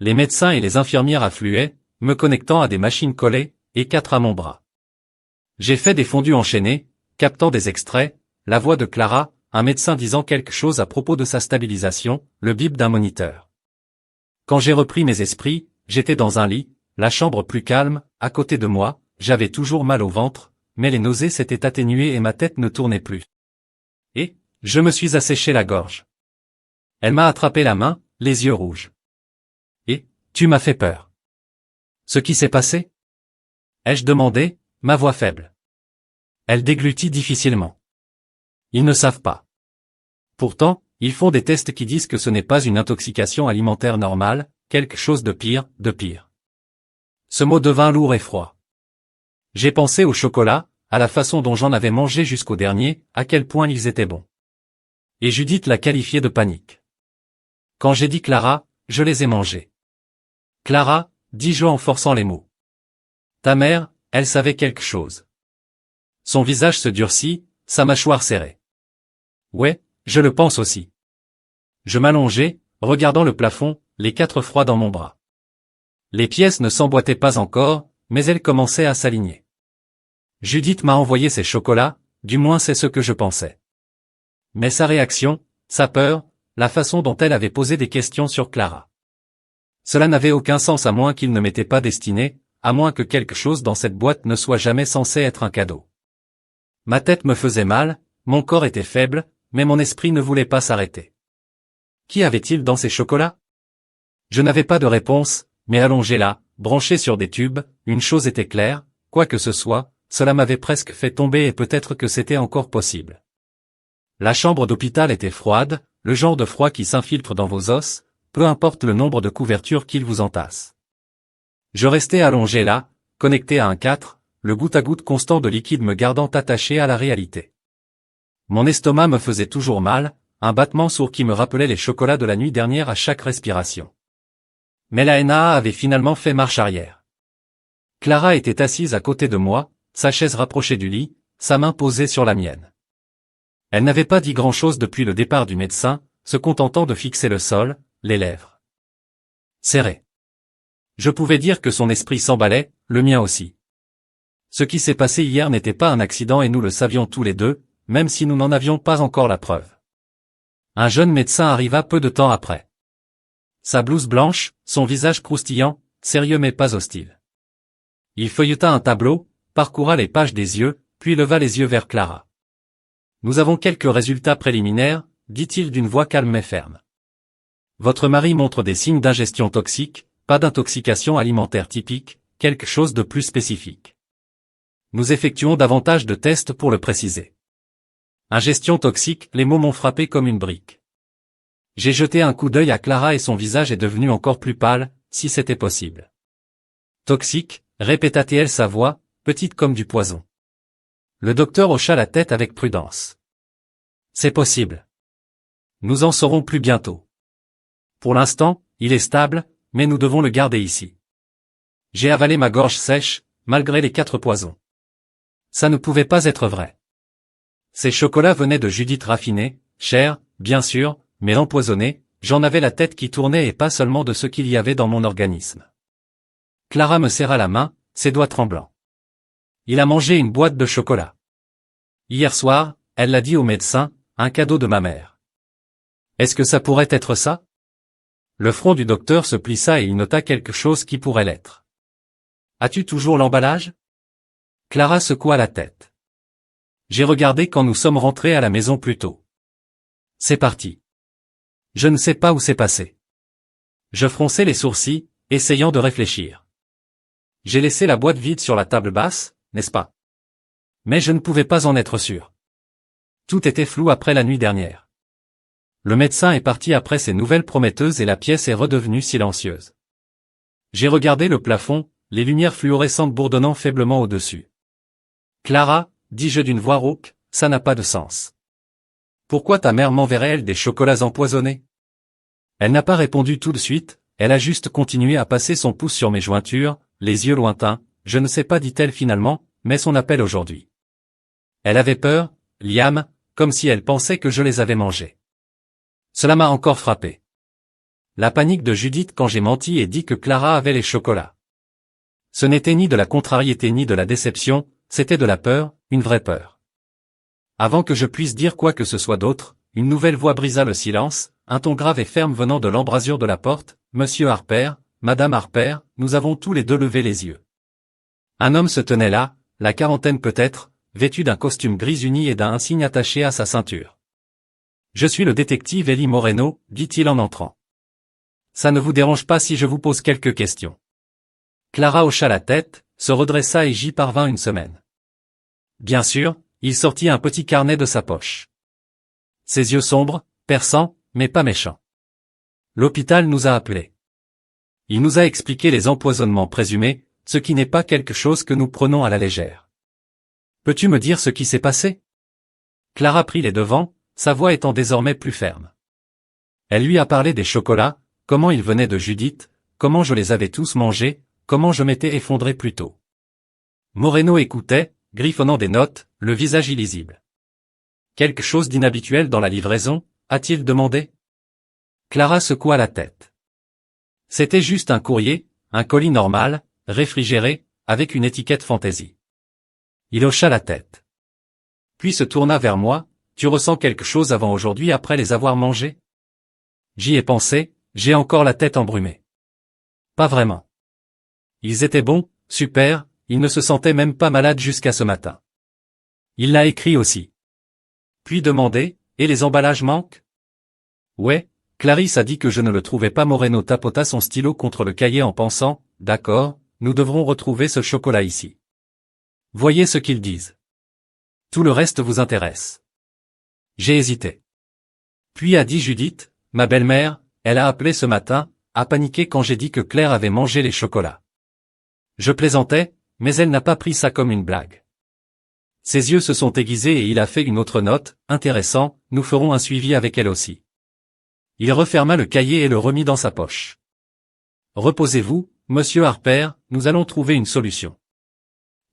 Les médecins et les infirmières affluaient, me connectant à des machines collées, et 4 à mon bras. J'ai fait des fondus enchaînés, captant des extraits, la voix de Clara, un médecin disant quelque chose à propos de sa stabilisation, le bip d'un moniteur. Quand j'ai repris mes esprits, j'étais dans un lit, la chambre plus calme, à côté de moi, j'avais toujours mal au ventre, mais les nausées s'étaient atténuées et ma tête ne tournait plus. Et, je me suis asséché la gorge. Elle m'a attrapé la main, les yeux rouges. Et, tu m'as fait peur. Ce qui s'est passé? Ai-je demandé, ma voix faible. Elle déglutit difficilement. Ils ne savent pas. Pourtant, ils font des tests qui disent que ce n'est pas une intoxication alimentaire normale, quelque chose de pire, de pire. Ce mot devint lourd et froid. J'ai pensé au chocolat, à la façon dont j'en avais mangé jusqu'au dernier, à quel point ils étaient bons. Et Judith l'a qualifié de panique. Quand j'ai dit Clara, je les ai mangés. Clara, dis-je en forçant les mots. Ta mère, elle savait quelque chose. Son visage se durcit, sa mâchoire serrée. Ouais, je le pense aussi. Je m'allongeai, regardant le plafond, les 4 froids dans mon bras. Les pièces ne s'emboîtaient pas encore, mais elles commençaient à s'aligner. Judith m'a envoyé ces chocolats, du moins c'est ce que je pensais. Mais sa réaction, sa peur, la façon dont elle avait posé des questions sur Clara. Cela n'avait aucun sens à moins qu'il ne m'était pas destiné, à moins que quelque chose dans cette boîte ne soit jamais censé être un cadeau. Ma tête me faisait mal, mon corps était faible, mais mon esprit ne voulait pas s'arrêter. Qu'y avait-il dans ces chocolats? Je n'avais pas de réponse, mais allongé là, branché sur des tubes, une chose était claire, quoi que ce soit, cela m'avait presque fait tomber et peut-être que c'était encore possible. La chambre d'hôpital était froide, le genre de froid qui s'infiltre dans vos os, peu importe le nombre de couvertures qu'il vous entasse. Je restais allongé là, connecté à un 4, le goutte-à-goutte constant de liquide me gardant attaché à la réalité. Mon estomac me faisait toujours mal, un battement sourd qui me rappelait les chocolats de la nuit dernière à chaque respiration. Mais la NAA avait finalement fait marche arrière. Clara était assise à côté de moi, sa chaise rapprochée du lit, sa main posée sur la mienne. Elle n'avait pas dit grand-chose depuis le départ du médecin, se contentant de fixer le sol, les lèvres serrées. Je pouvais dire que son esprit s'emballait, le mien aussi. Ce qui s'est passé hier n'était pas un accident et nous le savions tous les deux, même si nous n'en avions pas encore la preuve. Un jeune médecin arriva peu de temps après. Sa blouse blanche, son visage croustillant, sérieux mais pas hostile. Il feuilleta un tableau, parcourut les pages des yeux, puis leva les yeux vers Clara. Nous avons quelques résultats préliminaires, dit-il d'une voix calme mais ferme. Votre mari montre des signes d'ingestion toxique, pas d'intoxication alimentaire typique, quelque chose de plus spécifique. Nous effectuons davantage de tests pour le préciser. Ingestion toxique, les mots m'ont frappé comme une brique. J'ai jeté un coup d'œil à Clara et son visage est devenu encore plus pâle, si c'était possible. Toxique, répéta-t-elle sa voix, petite comme du poison. Le docteur hocha la tête avec prudence. C'est possible. Nous en saurons plus bientôt. Pour l'instant, il est stable, mais nous devons le garder ici. J'ai avalé ma gorge sèche, malgré les 4 poisons. Ça ne pouvait pas être vrai. Ces chocolats venaient de Judith raffinée, cher, bien sûr, mais empoisonné, j'en avais la tête qui tournait et pas seulement de ce qu'il y avait dans mon organisme. Clara me serra la main, ses doigts tremblants. Il a mangé une boîte de chocolat. Hier soir, elle l'a dit au médecin, un cadeau de ma mère. Est-ce que ça pourrait être ça? Le front du docteur se plissa et il nota quelque chose qui pourrait l'être. As-tu toujours l'emballage? Clara secoua la tête. J'ai regardé quand nous sommes rentrés à la maison plus tôt. C'est parti. Je ne sais pas où c'est passé. Je fronçai les sourcils, essayant de réfléchir. J'ai laissé la boîte vide sur la table basse, n'est-ce pas? Mais je ne pouvais pas en être sûr. Tout était flou après la nuit dernière. Le médecin est parti après ces nouvelles prometteuses et la pièce est redevenue silencieuse. J'ai regardé le plafond, les lumières fluorescentes bourdonnant faiblement au-dessus. Clara, dis-je d'une voix rauque, ça n'a pas de sens. Pourquoi ta mère m'enverrait-elle des chocolats empoisonnés? Elle n'a pas répondu tout de suite, elle a juste continué à passer son pouce sur mes jointures, les yeux lointains, je ne sais pas dit-elle finalement, mais son appel aujourd'hui. Elle avait peur, Liam, comme si elle pensait que je les avais mangés. Cela m'a encore frappé. La panique de Judith quand j'ai menti et dit que Clara avait les chocolats. Ce n'était ni de la contrariété ni de la déception, c'était de la peur, une vraie peur. Avant que je puisse dire quoi que ce soit d'autre, une nouvelle voix brisa le silence, un ton grave et ferme venant de l'embrasure de la porte, « Monsieur Harper, Madame Harper, nous avons tous les deux levé les yeux. » Un homme se tenait là, la quarantaine peut-être, vêtu d'un costume gris uni et d'un insigne attaché à sa ceinture. « Je suis le détective Eli Moreno, dit-il en entrant. Ça ne vous dérange pas si je vous pose quelques questions? » Clara hocha la tête, se redressa et j'y parvins une semaine. Bien sûr, il sortit un petit carnet de sa poche. Ses yeux sombres, perçants, mais pas méchants. L'hôpital nous a appelés. Il nous a expliqué les empoisonnements présumés, ce qui n'est pas quelque chose que nous prenons à la légère. Peux-tu me dire ce qui s'est passé? Clara prit les devants, sa voix étant désormais plus ferme. Elle lui a parlé des chocolats, comment ils venaient de Judith, comment je les avais tous mangés, comment je m'étais effondré plus tôt. Moreno écoutait, griffonnant des notes, le visage illisible. Quelque chose d'inhabituel dans la livraison, a-t-il demandé? Clara secoua la tête. C'était juste un courrier, un colis normal, réfrigéré, avec une étiquette fantaisie. Il hocha la tête. Puis se tourna vers moi, tu ressens quelque chose avant aujourd'hui après les avoir mangés? J'y ai pensé, j'ai encore la tête embrumée. Pas vraiment. Ils étaient bons, super, il ne se sentait même pas malade jusqu'à ce matin. Il l'a écrit aussi. Puis demandé, et les emballages manquent? Ouais, Clarisse a dit que je ne le trouvais pas. Moreno tapota son stylo contre le cahier en pensant, d'accord, nous devrons retrouver ce chocolat ici. Voyez ce qu'ils disent. Tout le reste vous intéresse. J'ai hésité. Puis a dit Judith, ma belle-mère, elle a appelé ce matin, a paniqué quand j'ai dit que Claire avait mangé les chocolats. Je plaisantais, mais elle n'a pas pris ça comme une blague. Ses yeux se sont aiguisés et il a fait une autre note, intéressant, nous ferons un suivi avec elle aussi. Il referma le cahier et le remit dans sa poche. Reposez-vous, monsieur Harper, nous allons trouver une solution.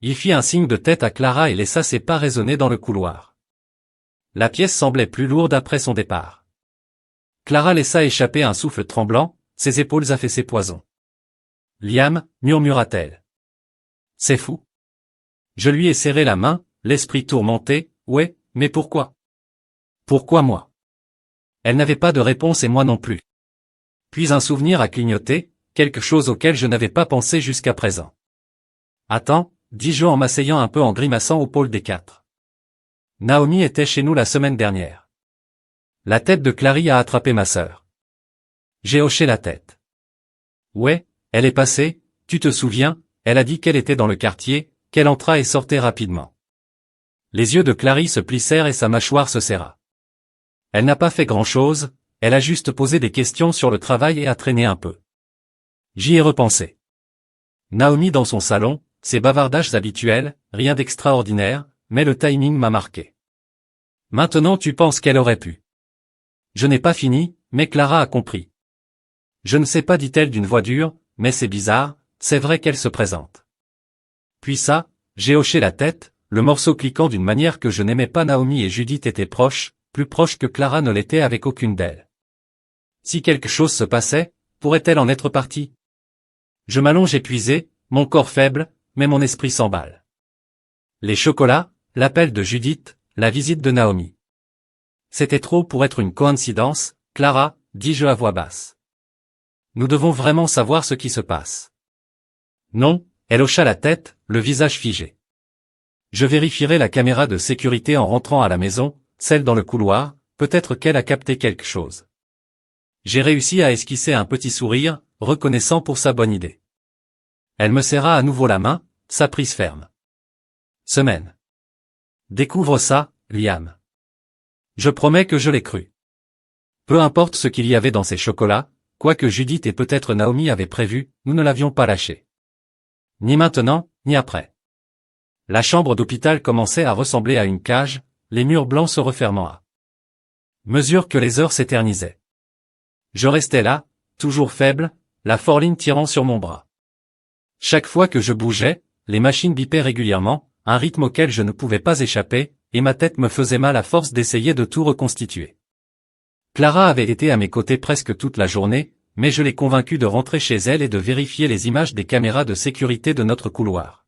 Il fit un signe de tête à Clara et laissa ses pas résonner dans le couloir. La pièce semblait plus lourde après son départ. Clara laissa échapper un souffle tremblant, ses épaules affaissées poison. Liam, murmura-t-elle. C'est fou. Je lui ai serré la main, l'esprit tourmenté, ouais, mais pourquoi? Pourquoi moi? Elle n'avait pas de réponse et moi non plus. Puis un souvenir a clignoté, quelque chose auquel je n'avais pas pensé jusqu'à présent. Attends, dis-je en m'asseyant un peu en grimaçant au pôle des quatre. Naomi était chez nous la semaine dernière. La tête de Clary a attrapé ma sœur. J'ai hoché la tête. Ouais, elle est passée, tu te souviens, elle a dit qu'elle était dans le quartier, qu'elle entra et sortait rapidement. Les yeux de Clary se plissèrent et sa mâchoire se serra. Elle n'a pas fait grand-chose, elle a juste posé des questions sur le travail et a traîné un peu. J'y ai repensé. Naomi dans son salon, ses bavardages habituels, rien d'extraordinaire, mais le timing m'a marqué. Maintenant tu penses qu'elle aurait pu. Je n'ai pas fini, mais Clara a compris. Je ne sais pas, dit-elle d'une voix dure, mais c'est bizarre, c'est vrai qu'elle se présente. Puis ça, j'ai hoché la tête, le morceau cliquant d'une manière que je n'aimais pas. Naomi et Judith étaient proches, plus proche que Clara ne l'était avec aucune d'elles. Si quelque chose se passait, pourrait-elle en être partie? Je m'allonge épuisé, mon corps faible, mais mon esprit s'emballe. Les chocolats, l'appel de Judith, la visite de Naomi. C'était trop pour être une coïncidence, Clara, dis-je à voix basse. Nous devons vraiment savoir ce qui se passe. Non, elle hocha la tête, le visage figé. Je vérifierai la caméra de sécurité en rentrant à la maison, celle dans le couloir, peut-être qu'elle a capté quelque chose. J'ai réussi à esquisser un petit sourire, reconnaissant pour sa bonne idée. Elle me serra à nouveau la main, sa prise ferme. Semaine. Découvre ça, Liam. Je promets que je l'ai cru. Peu importe ce qu'il y avait dans ces chocolats, quoi que Judith et peut-être Naomi avaient prévu, nous ne l'avions pas lâché. Ni maintenant, ni après. La chambre d'hôpital commençait à ressembler à une cage, les murs blancs se refermant à mesure que les heures s'éternisaient. Je restais là, toujours faible, la fourline tirant sur mon bras. Chaque fois que je bougeais, les machines bipaient régulièrement, un rythme auquel je ne pouvais pas échapper, et ma tête me faisait mal à force d'essayer de tout reconstituer. Clara avait été à mes côtés presque toute la journée, mais je l'ai convaincue de rentrer chez elle et de vérifier les images des caméras de sécurité de notre couloir.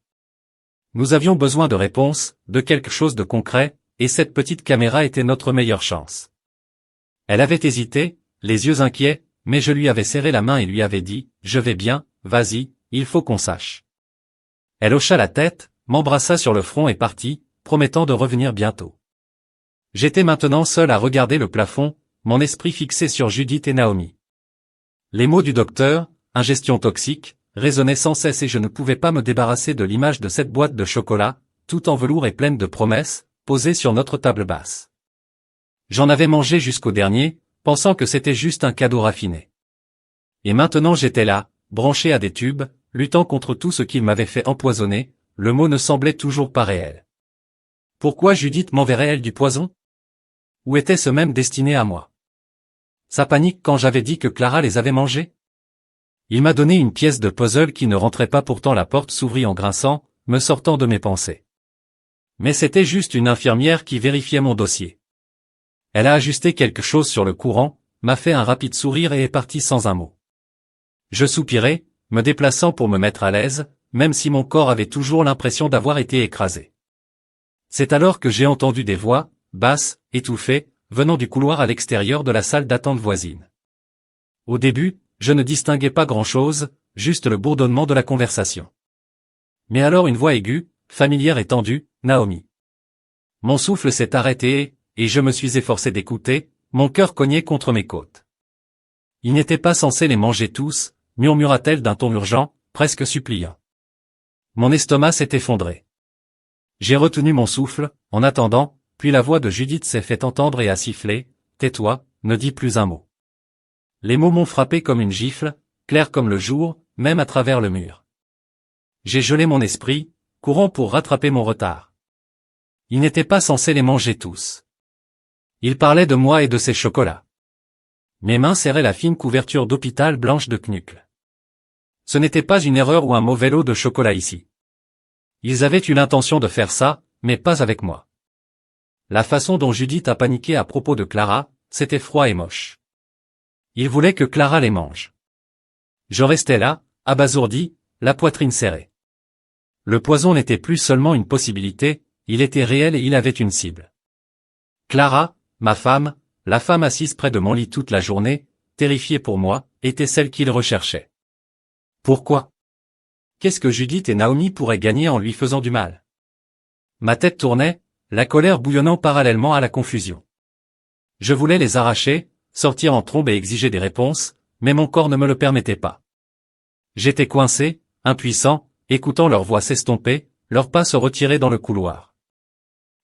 Nous avions besoin de réponses, de quelque chose de concret, et cette petite caméra était notre meilleure chance. Elle avait hésité, les yeux inquiets, mais je lui avais serré la main et lui avais dit, « Je vais bien, vas-y, il faut qu'on sache. » Elle hocha la tête, m'embrassa sur le front et partit, promettant de revenir bientôt. J'étais maintenant seul à regarder le plafond, mon esprit fixé sur Judith et Naomi. Les mots du docteur, ingestion toxique, résonnaient sans cesse et je ne pouvais pas me débarrasser de l'image de cette boîte de chocolat, tout en velours et pleine de promesses, posée sur notre table basse. J'en avais mangé jusqu'au dernier, pensant que c'était juste un cadeau raffiné. Et maintenant j'étais là, branché à des tubes, luttant contre tout ce qu'il m'avait fait empoisonner, le mot ne semblait toujours pas réel. Pourquoi Judith m'enverrait-elle du poison? Ou était-ce même destiné à moi? Sa panique quand j'avais dit que Clara les avait mangés? Il m'a donné une pièce de puzzle qui ne rentrait pas, pourtant la porte s'ouvrit en grinçant, me sortant de mes pensées. Mais c'était juste une infirmière qui vérifiait mon dossier. Elle a ajusté quelque chose sur le courant, m'a fait un rapide sourire et est partie sans un mot. Je soupirai, me déplaçant pour me mettre à l'aise, même si mon corps avait toujours l'impression d'avoir été écrasé. C'est alors que j'ai entendu des voix, basses, étouffées, venant du couloir à l'extérieur de la salle d'attente voisine. Au début, je ne distinguais pas grand-chose, juste le bourdonnement de la conversation. Mais alors une voix aiguë, familière et tendue, Naomi. Mon souffle s'est arrêté et je me suis efforcé d'écouter, mon cœur cognait contre mes côtes. Il n'était pas censé les manger tous, murmura-t-elle d'un ton urgent, presque suppliant. Mon estomac s'est effondré. J'ai retenu mon souffle, en attendant, puis la voix de Judith s'est fait entendre et a sifflé, « Tais-toi, ne dis plus un mot. » Les mots m'ont frappé comme une gifle, claire comme le jour, même à travers le mur. J'ai gelé mon esprit, courant pour rattraper mon retard. Il n'était pas censé les manger tous. Il parlait de moi et de ses chocolats. Mes mains serraient la fine couverture d'hôpital blanche de Knuckle. Ce n'était pas une erreur ou un mauvais lot de chocolat ici. Ils avaient eu l'intention de faire ça, mais pas avec moi. La façon dont Judith a paniqué à propos de Clara, c'était froid et moche. Ils voulaient que Clara les mange. Je restais là, abasourdi, la poitrine serrée. Le poison n'était plus seulement une possibilité, il était réel et il avait une cible. Clara, ma femme, la femme assise près de mon lit toute la journée, terrifiée pour moi, était celle qu'il recherchait. Pourquoi? Qu'est-ce que Judith et Naomi pourraient gagner en lui faisant du mal? Ma tête tournait, la colère bouillonnant parallèlement à la confusion. Je voulais les arracher, sortir en trombe et exiger des réponses, mais mon corps ne me le permettait pas. J'étais coincé, impuissant, écoutant leurs voix s'estomper, leurs pas se retirer dans le couloir.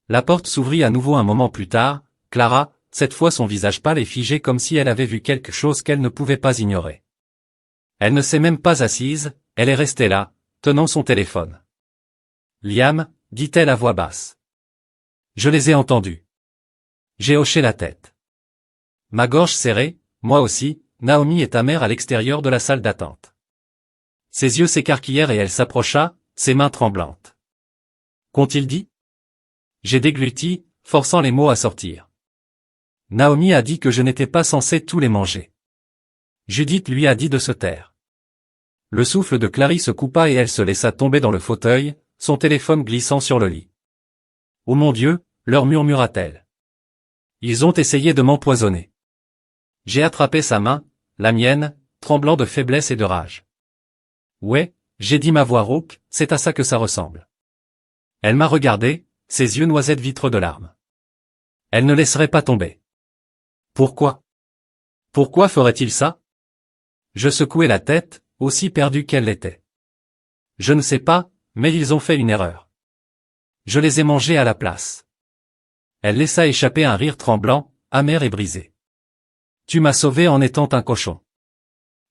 La porte s'ouvrit à nouveau un moment plus tard, Clara, cette fois son visage pâle et figé comme si elle avait vu quelque chose qu'elle ne pouvait pas ignorer. Elle ne s'est même pas assise, elle est restée là, tenant son téléphone. « Liam » dit-elle à voix basse. Je les ai entendus. J'ai hoché la tête. Ma gorge serrée, moi aussi, Naomi et ta mère à l'extérieur de la salle d'attente. Ses yeux s'écarquillèrent et elle s'approcha, ses mains tremblantes. Qu'ont-ils dit? J'ai dégluti, forçant les mots à sortir. Naomi a dit que je n'étais pas censé tous les manger. Judith lui a dit de se taire. Le souffle de Clary se coupa et elle se laissa tomber dans le fauteuil, son téléphone glissant sur le lit. Oh mon Dieu, leur murmura-t-elle. Ils ont essayé de m'empoisonner. J'ai attrapé sa main, la mienne, tremblant de faiblesse et de rage. Ouais, j'ai dit ma voix rauque, c'est à ça que ça ressemble. Elle m'a regardé, ses yeux noisettes vitreux de larmes. Elle ne laisserait pas tomber. Pourquoi? Pourquoi ferait-il ça? Je secouai la tête, aussi perdue qu'elle l'était. Je ne sais pas, mais ils ont fait une erreur. Je les ai mangés à la place. Elle laissa échapper un rire tremblant, amer et brisé. Tu m'as sauvé en étant un cochon.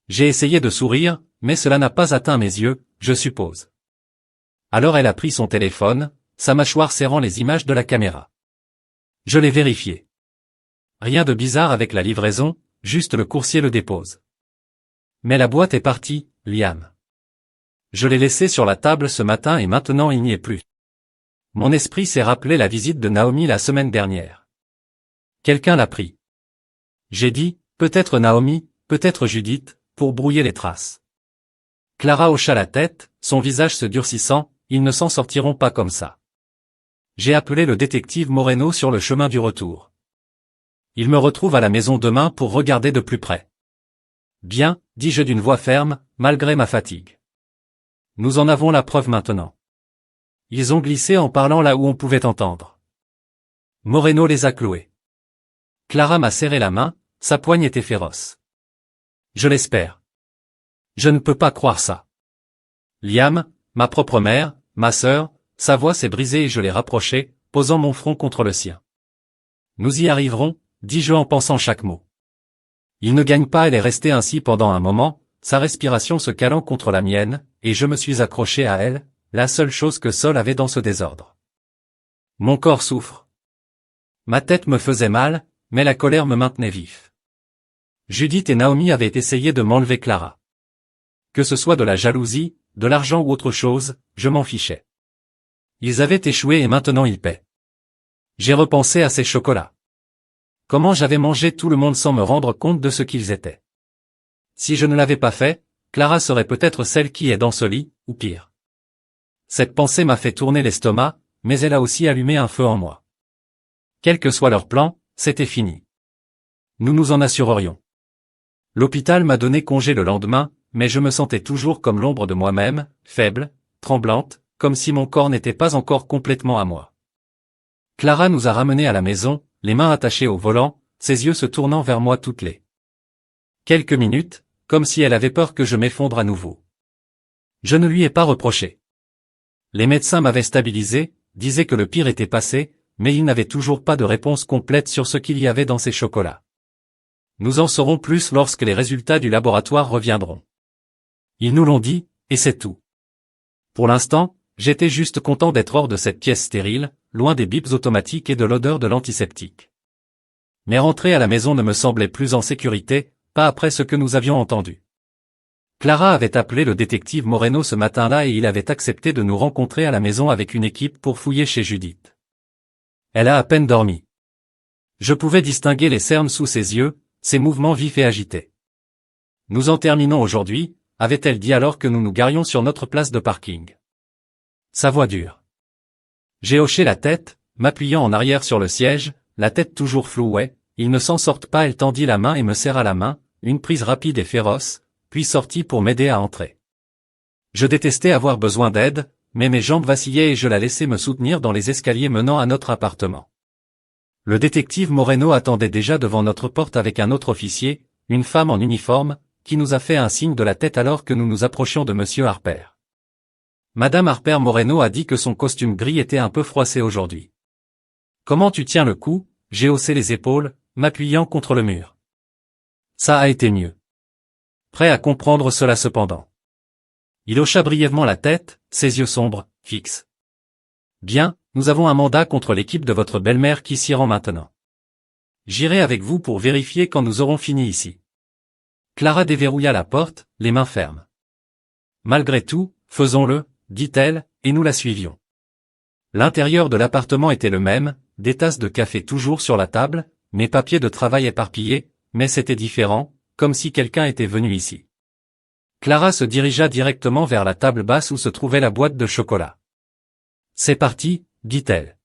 J'ai essayé de sourire, mais cela n'a pas atteint mes yeux, je suppose. Alors elle a pris son téléphone, sa mâchoire serrant les images de la caméra. Je l'ai vérifié. Rien de bizarre avec la livraison, juste le coursier le dépose. Mais la boîte est partie, Liam. Je l'ai laissée sur la table ce matin et maintenant il n'y est plus. Mon esprit s'est rappelé la visite de Naomi la semaine dernière. Quelqu'un l'a pris. J'ai dit, peut-être Naomi, peut-être Judith, pour brouiller les traces. Clara hocha la tête, son visage se durcissant, ils ne s'en sortiront pas comme ça. J'ai appelé le détective Moreno sur le chemin du retour. Il me retrouve à la maison demain pour regarder de plus près. Bien, dis-je d'une voix ferme, malgré ma fatigue. Nous en avons la preuve maintenant. Ils ont glissé en parlant là où on pouvait entendre. Moreno les a cloués. Clara m'a serré la main, sa poigne était féroce. Je l'espère. Je ne peux pas croire ça. Liam, ma propre mère, ma sœur, sa voix s'est brisée et je l'ai rapprochée, posant mon front contre le sien. Nous y arriverons, dis-je en pensant chaque mot. Il ne gagne pas, elle est restée ainsi pendant un moment, sa respiration se calant contre la mienne, et je me suis accroché à elle, la seule chose que Sol avait dans ce désordre. Mon corps souffre. Ma tête me faisait mal, mais la colère me maintenait vif. Judith et Naomi avaient essayé de m'enlever Clara. Que ce soit de la jalousie, de l'argent ou autre chose, je m'en fichais. Ils avaient échoué et maintenant ils paient. J'ai repensé à ces chocolats. Comment j'avais mangé tout le monde sans me rendre compte de ce qu'ils étaient. Si je ne l'avais pas fait, Clara serait peut-être celle qui est dans ce lit, ou pire. Cette pensée m'a fait tourner l'estomac, mais elle a aussi allumé un feu en moi. Quel que soit leur plan, c'était fini. Nous nous en assurerions. L'hôpital m'a donné congé le lendemain, mais je me sentais toujours comme l'ombre de moi-même, faible, tremblante, comme si mon corps n'était pas encore complètement à moi. Clara nous a ramenés à la maison, les mains attachées au volant, ses yeux se tournant vers moi toutes les quelques minutes, comme si elle avait peur que je m'effondre à nouveau. Je ne lui ai pas reproché. Les médecins m'avaient stabilisé, disaient que le pire était passé, mais ils n'avaient toujours pas de réponse complète sur ce qu'il y avait dans ces chocolats. Nous en saurons plus lorsque les résultats du laboratoire reviendront. Ils nous l'ont dit, et c'est tout. Pour l'instant, j'étais juste content d'être hors de cette pièce stérile, loin des bips automatiques et de l'odeur de l'antiseptique. Mais rentrer à la maison ne me semblait plus en sécurité, pas après ce que nous avions entendu. Clara avait appelé le détective Moreno ce matin-là et il avait accepté de nous rencontrer à la maison avec une équipe pour fouiller chez Judith. Elle a à peine dormi. Je pouvais distinguer les cernes sous ses yeux, ses mouvements vifs et agités. Nous en terminons aujourd'hui, avait-elle dit alors que nous nous garions sur notre place de parking. Sa voix dure. J'ai hoché la tête, m'appuyant en arrière sur le siège, la tête toujours flouée, ils ne s'en sortent pas, elle tendit la main et me serra la main, une prise rapide et féroce, puis sortit pour m'aider à entrer. Je détestais avoir besoin d'aide, mais mes jambes vacillaient et je la laissai me soutenir dans les escaliers menant à notre appartement. Le détective Moreno attendait déjà devant notre porte avec un autre officier, une femme en uniforme, qui nous a fait un signe de la tête alors que nous nous approchions de Monsieur Harper. Madame Harper Moreno a dit que son costume gris était un peu froissé aujourd'hui. Comment tu tiens le coup? J'ai haussé les épaules, m'appuyant contre le mur. Ça a été mieux. Prêt à comprendre cela cependant. Il hocha brièvement la tête, ses yeux sombres, fixes. Bien, nous avons un mandat contre l'équipe de votre belle-mère qui s'y rend maintenant. J'irai avec vous pour vérifier quand nous aurons fini ici. Clara déverrouilla la porte, les mains fermes. Malgré tout, faisons-le, dit-elle, et nous la suivions. L'intérieur de l'appartement était le même, des tasses de café toujours sur la table, mes papiers de travail éparpillés, mais c'était différent, comme si quelqu'un était venu ici. Clara se dirigea directement vers la table basse où se trouvait la boîte de chocolat. C'est parti, dit-elle.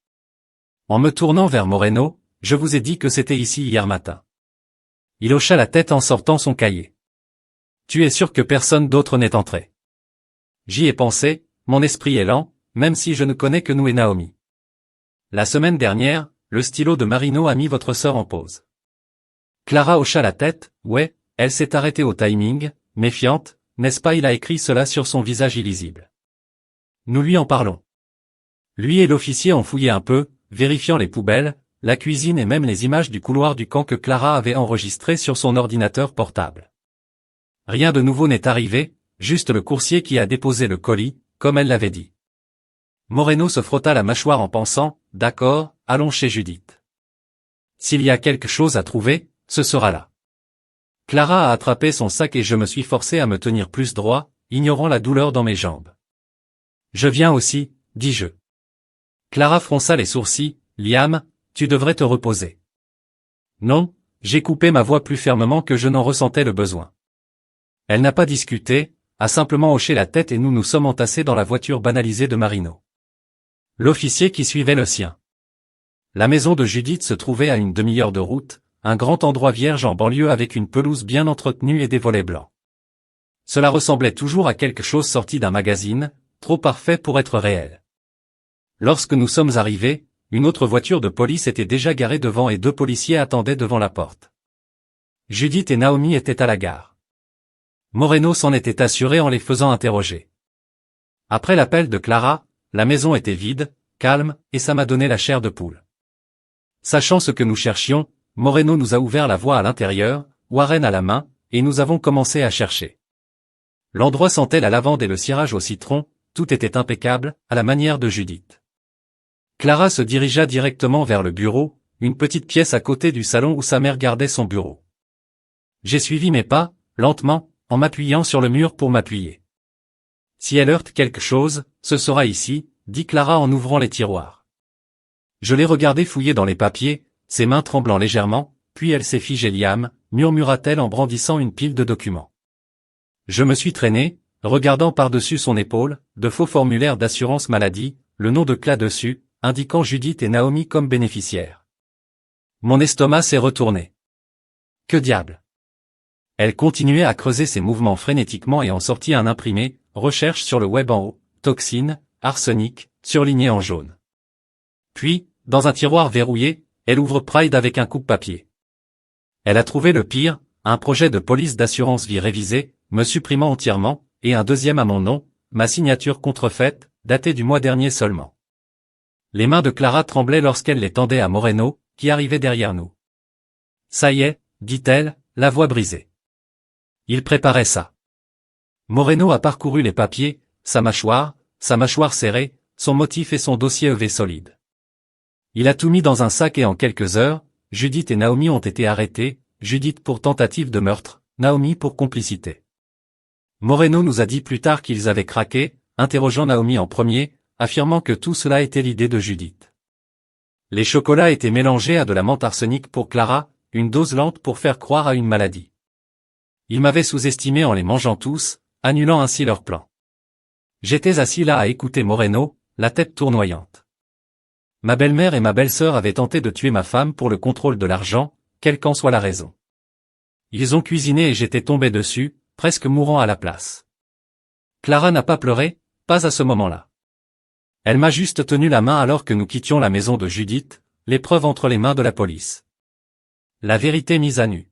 En me tournant vers Moreno, je vous ai dit que c'était ici hier matin. Il hocha la tête en sortant son cahier. Tu es sûr que personne d'autre n'est entré? J'y ai pensé, mon esprit est lent, même si je ne connais que nous et Naomi. La semaine dernière, le stylo de Marino a mis votre sœur en pause. Clara hocha la tête, ouais, elle s'est arrêtée au timing, méfiante, n'est-ce pas? Il a écrit cela sur son visage illisible. Nous lui en parlons. Lui et l'officier ont fouillé un peu, vérifiant les poubelles, la cuisine et même les images du couloir du camp que Clara avait enregistrées sur son ordinateur portable. Rien de nouveau n'est arrivé, juste le coursier qui a déposé le colis, comme elle l'avait dit. Moreno se frotta la mâchoire en pensant, d'accord, allons chez Judith. S'il y a quelque chose à trouver, ce sera là. Clara a attrapé son sac et je me suis forcé à me tenir plus droit, ignorant la douleur dans mes jambes. Je viens aussi, dis-je. Clara fronça les sourcils, Liam, tu devrais te reposer. Non, j'ai coupé ma voix plus fermement que je n'en ressentais le besoin. Elle n'a pas discuté, a simplement hoché la tête et nous nous sommes entassés dans la voiture banalisée de Marino. L'officier qui suivait le sien. La maison de Judith se trouvait à une demi-heure de route, un grand endroit vierge en banlieue avec une pelouse bien entretenue et des volets blancs. Cela ressemblait toujours à quelque chose sorti d'un magazine, trop parfait pour être réel. Lorsque nous sommes arrivés, une autre voiture de police était déjà garée devant et 2 policiers attendaient devant la porte. Judith et Naomi étaient à la gare. Moreno s'en était assuré en les faisant interroger. Après l'appel de Clara, la maison était vide, calme, et ça m'a donné la chair de poule. Sachant ce que nous cherchions, Moreno nous a ouvert la voie à l'intérieur, Warren à la main, et nous avons commencé à chercher. L'endroit sentait la lavande et le cirage au citron, tout était impeccable, à la manière de Judith. Clara se dirigea directement vers le bureau, une petite pièce à côté du salon où sa mère gardait son bureau. J'ai suivi mes pas, lentement, en m'appuyant sur le mur pour m'appuyer. Si elle heurte quelque chose, ce sera ici, dit Clara en ouvrant les tiroirs. Je l'ai regardée fouiller dans les papiers, ses mains tremblant légèrement, puis elle s'est figée. Liam, murmura-t-elle en brandissant une pile de documents. Je me suis traîné, regardant par-dessus son épaule, de faux formulaires d'assurance maladie, le nom de Cla dessus, indiquant Judith et Naomi comme bénéficiaires. Mon estomac s'est retourné. Que diable? Elle continuait à creuser ses mouvements frénétiquement et en sortit un imprimé, recherche sur le web en haut, toxine, arsenic, surligné en jaune. Puis, dans un tiroir verrouillé, elle ouvre Pride avec un coupe-papier. Elle a trouvé le pire, un projet de police d'assurance vie révisé, me supprimant entièrement, et un deuxième à mon nom, ma signature contrefaite, datée du mois dernier seulement. Les mains de Clara tremblaient lorsqu'elle les tendait à Moreno, qui arrivait derrière nous. Ça y est, dit-elle, la voix brisée. Il préparait ça. Moreno a parcouru les papiers, sa mâchoire serrée, son motif et son dossier EV solide. Il a tout mis dans un sac et en quelques heures, Judith et Naomi ont été arrêtés, Judith pour tentative de meurtre, Naomi pour complicité. Moreno nous a dit plus tard qu'ils avaient craqué, interrogeant Naomi en premier, affirmant que tout cela était l'idée de Judith. Les chocolats étaient mélangés à de la menthe arsenic pour Clara, une dose lente pour faire croire à une maladie. Ils m'avaient sous-estimé en les mangeant tous, annulant ainsi leur plan. J'étais assis là à écouter Moreno, la tête tournoyante. Ma belle-mère et ma belle-sœur avaient tenté de tuer ma femme pour le contrôle de l'argent, quelle qu'en soit la raison. Ils ont cuisiné et j'étais tombé dessus, presque mourant à la place. Clara n'a pas pleuré, pas à ce moment-là. Elle m'a juste tenu la main alors que nous quittions la maison de Judith, l'épreuve entre les mains de la police. La vérité mise à nu.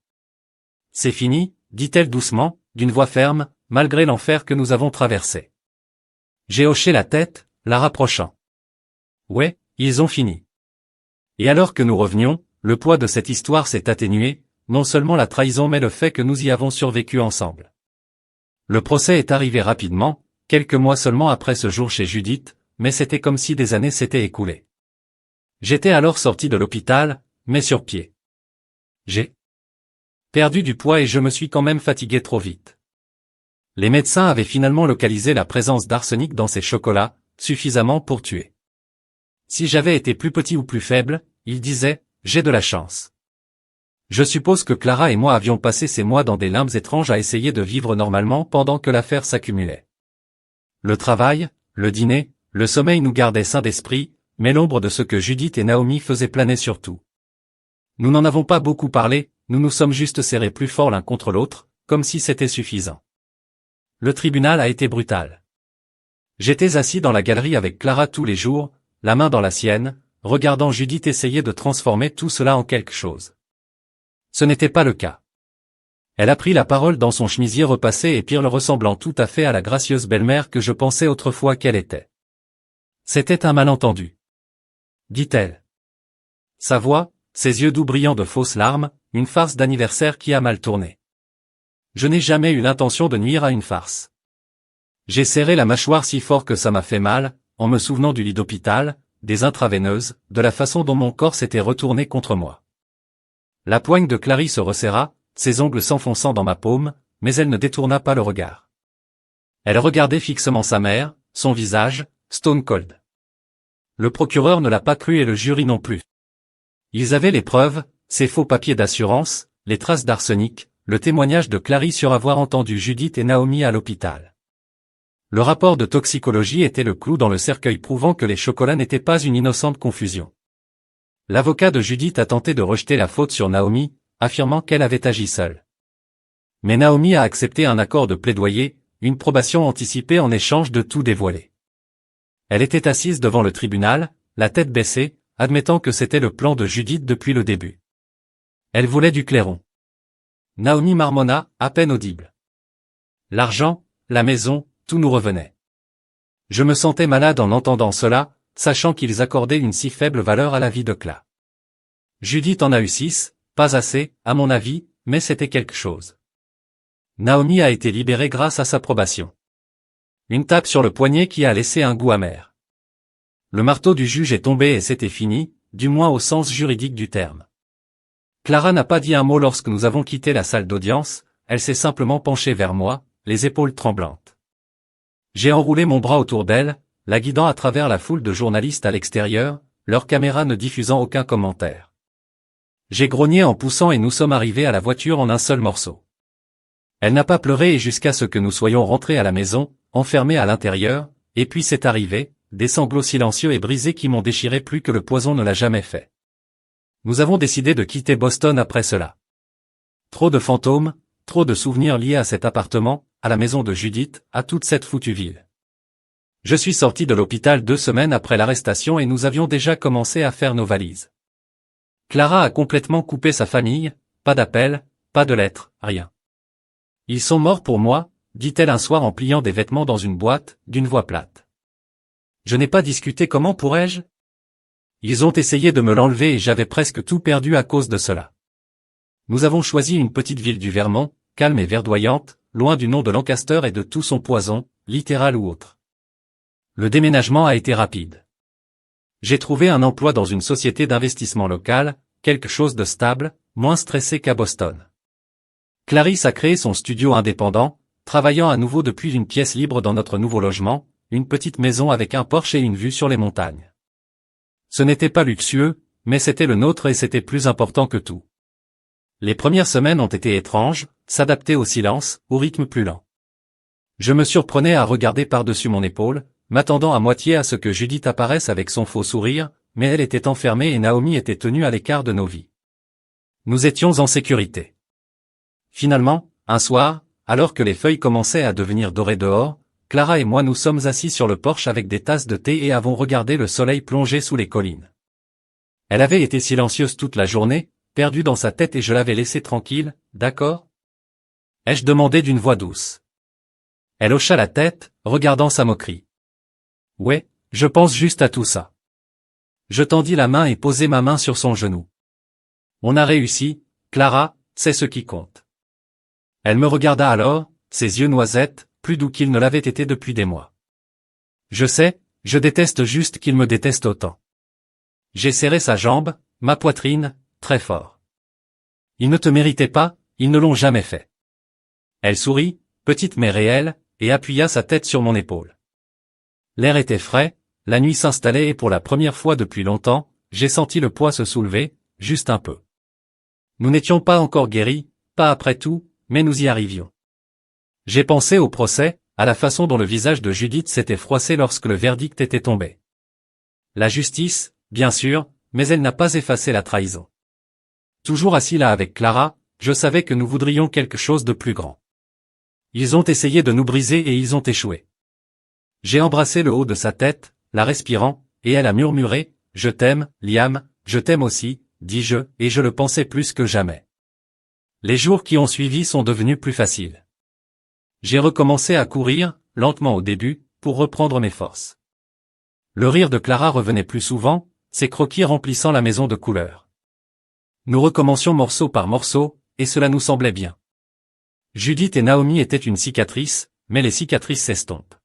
C'est fini, dit-elle doucement, d'une voix ferme, malgré l'enfer que nous avons traversé. J'ai hoché la tête, la rapprochant. Ouais, ils ont fini. Et alors que nous revenions, le poids de cette histoire s'est atténué, non seulement la trahison mais le fait que nous y avons survécu ensemble. Le procès est arrivé rapidement, quelques mois seulement après ce jour chez Judith, mais c'était comme si des années s'étaient écoulées. J'étais alors sorti de l'hôpital, mais sur pied. J'ai perdu du poids et je me suis quand même fatigué trop vite. Les médecins avaient finalement localisé la présence d'arsenic dans ces chocolats, suffisamment pour tuer. Si j'avais été plus petit ou plus faible, ils disaient, j'ai de la chance. Je suppose que Clara et moi avions passé ces mois dans des limbes étranges à essayer de vivre normalement pendant que l'affaire s'accumulait. Le travail, le dîner, le sommeil nous gardaient sains d'esprit, mais l'ombre de ce que Judith et Naomi faisaient planer sur tout. Nous n'en avons pas beaucoup parlé, nous nous sommes juste serrés plus fort l'un contre l'autre, comme si c'était suffisant. Le tribunal a été brutal. J'étais assis dans la galerie avec Clara tous les jours, la main dans la sienne, regardant Judith essayer de transformer tout cela en quelque chose. Ce n'était pas le cas. Elle a pris la parole dans son chemisier repassé et pire le ressemblant tout à fait à la gracieuse belle-mère que je pensais autrefois qu'elle était. C'était un malentendu, dit-elle. Sa voix, ses yeux doux brillants de fausses larmes, une farce d'anniversaire qui a mal tourné. Je n'ai jamais eu l'intention de nuire à une farce. J'ai serré la mâchoire si fort que ça m'a fait mal, en me souvenant du lit d'hôpital, des intraveineuses, de la façon dont mon corps s'était retourné contre moi. La poigne de Clary se resserra, ses ongles s'enfonçant dans ma paume, mais elle ne détourna pas le regard. Elle regardait fixement sa mère, son visage, stone cold. Le procureur ne l'a pas cru et le jury non plus. Ils avaient les preuves, ces faux papiers d'assurance, les traces d'arsenic, le témoignage de Clary sur avoir entendu Judith et Naomi à l'hôpital. Le rapport de toxicologie était le clou dans le cercueil prouvant que les chocolats n'étaient pas une innocente confusion. L'avocat de Judith a tenté de rejeter la faute sur Naomi, affirmant qu'elle avait agi seule. Mais Naomi a accepté un accord de plaidoyer, une probation anticipée en échange de tout dévoiler. Elle était assise devant le tribunal, la tête baissée, admettant que c'était le plan de Judith depuis le début. Elle voulait du clairon. Naomi marmonna, à peine audible. L'argent, la maison, tout nous revenait. Je me sentais malade en entendant cela, sachant qu'ils accordaient une si faible valeur à la vie de Cla. Judith en a eu 6, pas assez, à mon avis, mais c'était quelque chose. Naomi a été libérée grâce à sa probation. Une tape sur le poignet qui a laissé un goût amer. Le marteau du juge est tombé et c'était fini, du moins au sens juridique du terme. Clara n'a pas dit un mot lorsque nous avons quitté la salle d'audience, elle s'est simplement penchée vers moi, les épaules tremblantes. J'ai enroulé mon bras autour d'elle, la guidant à travers la foule de journalistes à l'extérieur, leurs caméras ne diffusant aucun commentaire. J'ai grogné en poussant et nous sommes arrivés à la voiture en un seul morceau. Elle n'a pas pleuré et jusqu'à ce que nous soyons rentrés à la maison, enfermés à l'intérieur, et puis c'est arrivé, des sanglots silencieux et brisés qui m'ont déchiré plus que le poison ne l'a jamais fait. Nous avons décidé de quitter Boston après cela. Trop de fantômes, trop de souvenirs liés à cet appartement, à la maison de Judith, à toute cette foutue ville. Je suis sorti de l'hôpital 2 semaines après l'arrestation et nous avions déjà commencé à faire nos valises. Clara a complètement coupé sa famille, pas d'appel, pas de lettres, rien. Ils sont morts pour moi, dit-elle un soir en pliant des vêtements dans une boîte, d'une voix plate. Je n'ai pas discuté comment pourrais-je? Ils ont essayé de me l'enlever et j'avais presque tout perdu à cause de cela. Nous avons choisi une petite ville du Vermont, calme et verdoyante, loin du nom de Lancaster et de tout son poison, littéral ou autre. Le déménagement a été rapide. J'ai trouvé un emploi dans une société d'investissement locale, quelque chose de stable, moins stressé qu'à Boston. Clarisse a créé son studio indépendant, travaillant à nouveau depuis une pièce libre dans notre nouveau logement, une petite maison avec un porche et une vue sur les montagnes. Ce n'était pas luxueux, mais c'était le nôtre et c'était plus important que tout. Les premières semaines ont été étranges, s'adapter au silence, au rythme plus lent. Je me surprenais à regarder par-dessus mon épaule, m'attendant à moitié à ce que Judith apparaisse avec son faux sourire, mais elle était enfermée et Naomi était tenue à l'écart de nos vies. Nous étions en sécurité. Finalement, un soir, alors que les feuilles commençaient à devenir dorées dehors, Clara et moi nous sommes assis sur le porche avec des tasses de thé et avons regardé le soleil plonger sous les collines. Elle avait été silencieuse toute la journée, perdue dans sa tête et je l'avais laissée tranquille, d'accord? Ai-je demandé d'une voix douce. Elle hocha la tête, regardant sa moquerie. Ouais, je pense juste à tout ça. Je tendis la main et posai ma main sur son genou. On a réussi, Clara, c'est ce qui compte. Elle me regarda alors, ses yeux noisettes, plus doux qu'ils ne l'avaient été depuis des mois. Je sais, je déteste juste qu'il me déteste autant. J'ai serré sa jambe, ma poitrine, très fort. Ils ne te méritaient pas, ils ne l'ont jamais fait. Elle sourit, petite mais réelle, et appuya sa tête sur mon épaule. L'air était frais, la nuit s'installait et pour la première fois depuis longtemps, j'ai senti le poids se soulever, juste un peu. Nous n'étions pas encore guéris, pas après tout, mais nous y arrivions. J'ai pensé au procès, à la façon dont le visage de Judith s'était froissé lorsque le verdict était tombé. La justice, bien sûr, mais elle n'a pas effacé la trahison. Toujours assis là avec Clara, je savais que nous voudrions quelque chose de plus grand. Ils ont essayé de nous briser et ils ont échoué. J'ai embrassé le haut de sa tête, la respirant, et elle a murmuré, « Je t'aime, Liam, je t'aime aussi », dis-je, et je le pensais plus que jamais. Les jours qui ont suivi sont devenus plus faciles. J'ai recommencé à courir, lentement au début, pour reprendre mes forces. Le rire de Clara revenait plus souvent, ses croquis remplissant la maison de couleurs. Nous recommencions morceau par morceau, et cela nous semblait bien. Judith et Naomi étaient une cicatrice, mais les cicatrices s'estompent.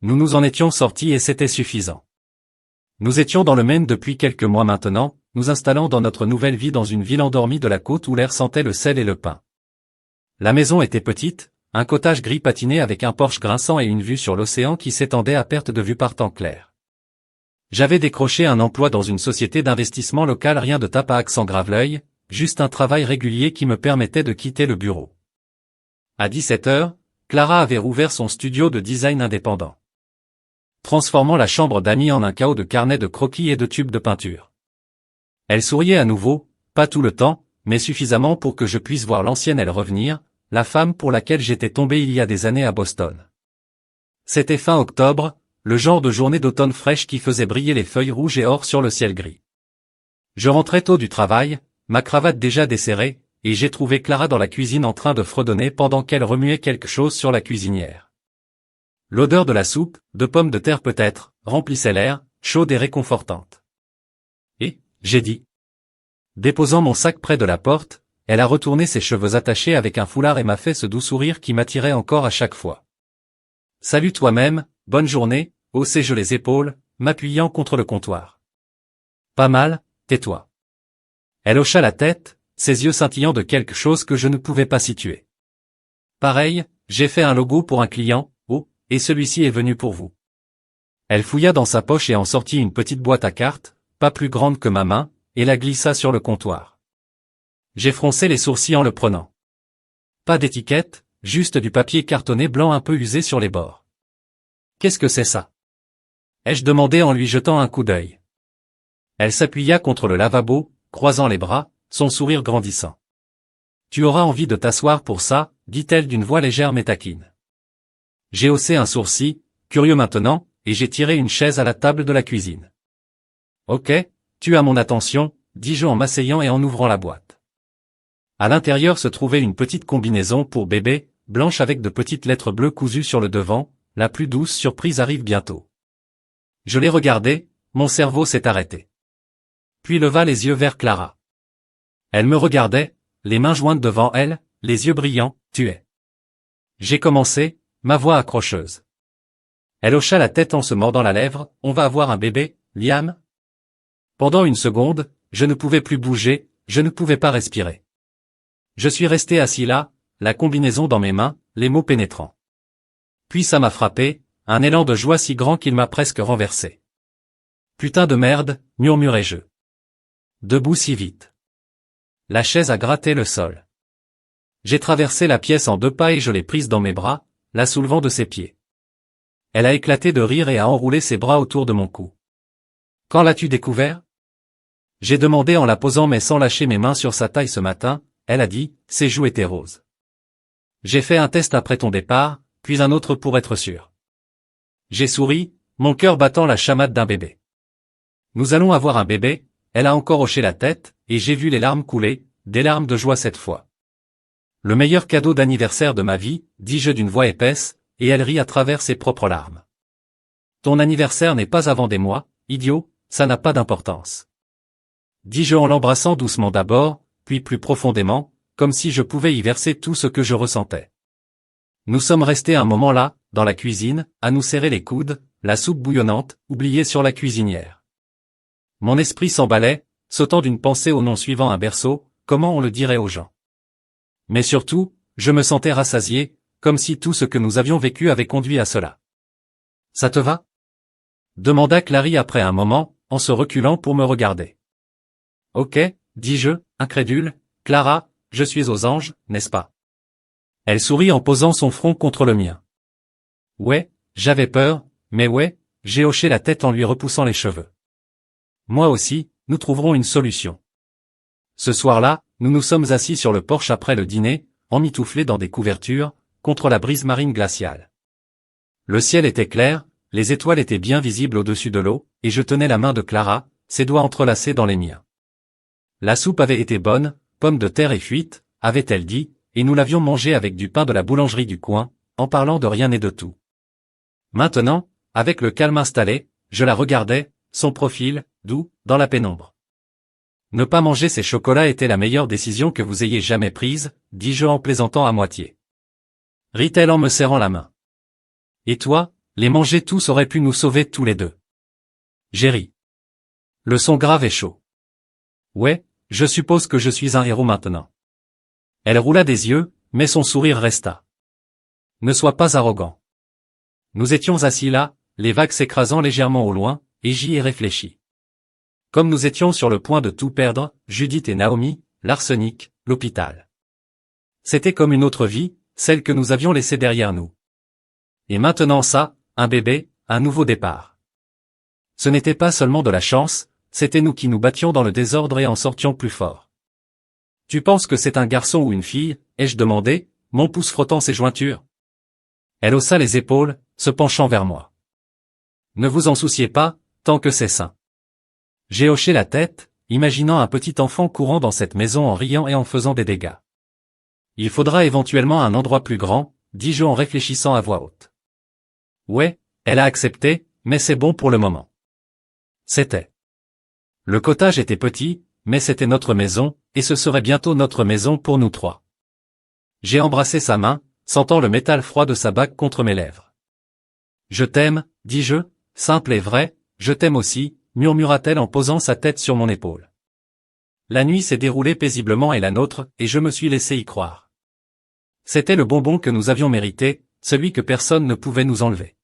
Nous nous en étions sortis et c'était suffisant. Nous étions dans le Maine depuis quelques mois maintenant, nous installant dans notre nouvelle vie dans une ville endormie de la côte où l'air sentait le sel et le pain. La maison était petite, un cottage gris patiné avec un porche grinçant et une vue sur l'océan qui s'étendait à perte de vue par temps clair. J'avais décroché un emploi dans une société d'investissement local, rien de tape à accent grave-l'œil, juste un travail régulier qui me permettait de quitter le bureau. À 17h, Clara avait rouvert son studio de design indépendant, transformant la chambre d'Annie en un chaos de carnets de croquis et de tubes de peinture. Elle souriait à nouveau, pas tout le temps, mais suffisamment pour que je puisse voir l'ancienne elle revenir, la femme pour laquelle j'étais tombé il y a des années à Boston. C'était fin octobre, le genre de journée d'automne fraîche qui faisait briller les feuilles rouges et or sur le ciel gris. Je rentrais tôt du travail, ma cravate déjà desserrée, et j'ai trouvé Clara dans la cuisine en train de fredonner pendant qu'elle remuait quelque chose sur la cuisinière. L'odeur de la soupe, de pommes de terre peut-être, remplissait l'air, chaude et réconfortante. Et, j'ai dit. Déposant mon sac près de la porte, elle a retourné ses cheveux attachés avec un foulard et m'a fait ce doux sourire qui m'attirait encore à chaque fois. Salut toi-même, bonne journée, haussai-je les épaules, m'appuyant contre le comptoir. Pas mal, tais-toi. Elle hocha la tête, ses yeux scintillant de quelque chose que je ne pouvais pas situer. Pareil, j'ai fait un logo pour un client, oh, et celui-ci est venu pour vous. Elle fouilla dans sa poche et en sortit une petite boîte à cartes, pas plus grande que ma main, et la glissa sur le comptoir. J'ai froncé les sourcils en le prenant. Pas d'étiquette, juste du papier cartonné blanc un peu usé sur les bords. Qu'est-ce que c'est ça? Ai-je demandé en lui jetant un coup d'œil. Elle s'appuya contre le lavabo, croisant les bras, son sourire grandissant. Tu auras envie de t'asseoir pour ça, dit-elle d'une voix légère mais taquine. J'ai haussé un sourcil, curieux maintenant, et j'ai tiré une chaise à la table de la cuisine. Ok, tu as mon attention, dis-je en m'asseyant et en ouvrant la boîte. À l'intérieur se trouvait une petite combinaison pour bébé, blanche avec de petites lettres bleues cousues sur le devant, la plus douce surprise arrive bientôt. Je l'ai regardé, mon cerveau s'est arrêté. Puis leva les yeux vers Clara. Elle me regardait, les mains jointes devant elle, les yeux brillants, tu es. J'ai commencé, ma voix accrocheuse. Elle hocha la tête en se mordant la lèvre, on va avoir un bébé, Liam? Pendant une seconde, je ne pouvais plus bouger, je ne pouvais pas respirer. Je suis resté assis là, la combinaison dans mes mains, les mots pénétrants. Puis ça m'a frappé, un élan de joie si grand qu'il m'a presque renversé. Putain de merde, murmurai-je. Debout si vite. La chaise a gratté le sol. J'ai traversé la pièce en 2 pas et je l'ai prise dans mes bras, la soulevant de ses pieds. Elle a éclaté de rire et a enroulé ses bras autour de mon cou. Quand l'as-tu découvert? J'ai demandé en la posant mais sans lâcher mes mains sur sa taille ce matin, elle a dit, ses joues étaient roses. J'ai fait un test après ton départ, puis un autre pour être sûr. J'ai souri, mon cœur battant la chamade d'un bébé. Nous allons avoir un bébé, elle a encore hoché la tête, et j'ai vu les larmes couler, des larmes de joie cette fois. Le meilleur cadeau d'anniversaire de ma vie, dis-je d'une voix épaisse, et elle rit à travers ses propres larmes. Ton anniversaire n'est pas avant des mois, idiot, ça n'a pas d'importance. Dis-je en l'embrassant doucement d'abord, puis plus profondément, comme si je pouvais y verser tout ce que je ressentais. Nous sommes restés un moment là, dans la cuisine, à nous serrer les coudes, la soupe bouillonnante, oubliée sur la cuisinière. Mon esprit s'emballait, sautant d'une pensée au nom suivant un berceau, comment on le dirait aux gens. Mais surtout, je me sentais rassasié, comme si tout ce que nous avions vécu avait conduit à cela. Ça te va? Demanda Clary après un moment, en se reculant pour me regarder. Ok, dis-je, incrédule, Clara, je suis aux anges, n'est-ce pas? Elle sourit en posant son front contre le mien. Ouais, j'avais peur, mais ouais, j'ai hoché la tête en lui repoussant les cheveux. Moi aussi, nous trouverons une solution. Ce soir-là, nous nous sommes assis sur le porche après le dîner, emmitouflés dans des couvertures, contre la brise marine glaciale. Le ciel était clair, les étoiles étaient bien visibles au-dessus de l'eau, et je tenais la main de Clara, ses doigts entrelacés dans les miens. La soupe avait été bonne, pommes de terre et fuites, avait-elle dit, et nous l'avions mangée avec du pain de la boulangerie du coin, en parlant de rien et de tout. Maintenant, avec le calme installé, je la regardais, son profil, doux, dans la pénombre. Ne pas manger ces chocolats était la meilleure décision que vous ayez jamais prise, dis-je en plaisantant à moitié. Rit-elle en me serrant la main. Et toi, les manger tous aurait pu nous sauver tous les deux. J'ai ri. Le son grave et chaud. Ouais, je suppose que je suis un héros maintenant. Elle roula des yeux, mais son sourire resta. Ne sois pas arrogant. Nous étions assis là, les vagues s'écrasant légèrement au loin, et j'y ai réfléchi. Comme nous étions sur le point de tout perdre, Judith et Naomi, l'arsenic, l'hôpital. C'était comme une autre vie, celle que nous avions laissée derrière nous. Et maintenant ça, un bébé, un nouveau départ. Ce n'était pas seulement de la chance, c'était nous qui nous battions dans le désordre et en sortions plus forts. Tu penses que c'est un garçon ou une fille, ai-je demandé, mon pouce frottant ses jointures. Elle haussa les épaules, se penchant vers moi. Ne vous en souciez pas, tant que c'est sain. J'ai hoché la tête, imaginant un petit enfant courant dans cette maison en riant et en faisant des dégâts. Il faudra éventuellement un endroit plus grand, dis-je en réfléchissant à voix haute. Ouais, elle a accepté, mais c'est bon pour le moment. C'était. Le cottage était petit, mais c'était notre maison, et ce serait bientôt notre maison pour nous trois. J'ai embrassé sa main, sentant le métal froid de sa bague contre mes lèvres. Je t'aime, dis-je, simple et vrai, je t'aime aussi, murmura-t-elle en posant sa tête sur mon épaule. La nuit s'est déroulée paisiblement et la nôtre, et je me suis laissé y croire. C'était le bonbon que nous avions mérité, celui que personne ne pouvait nous enlever.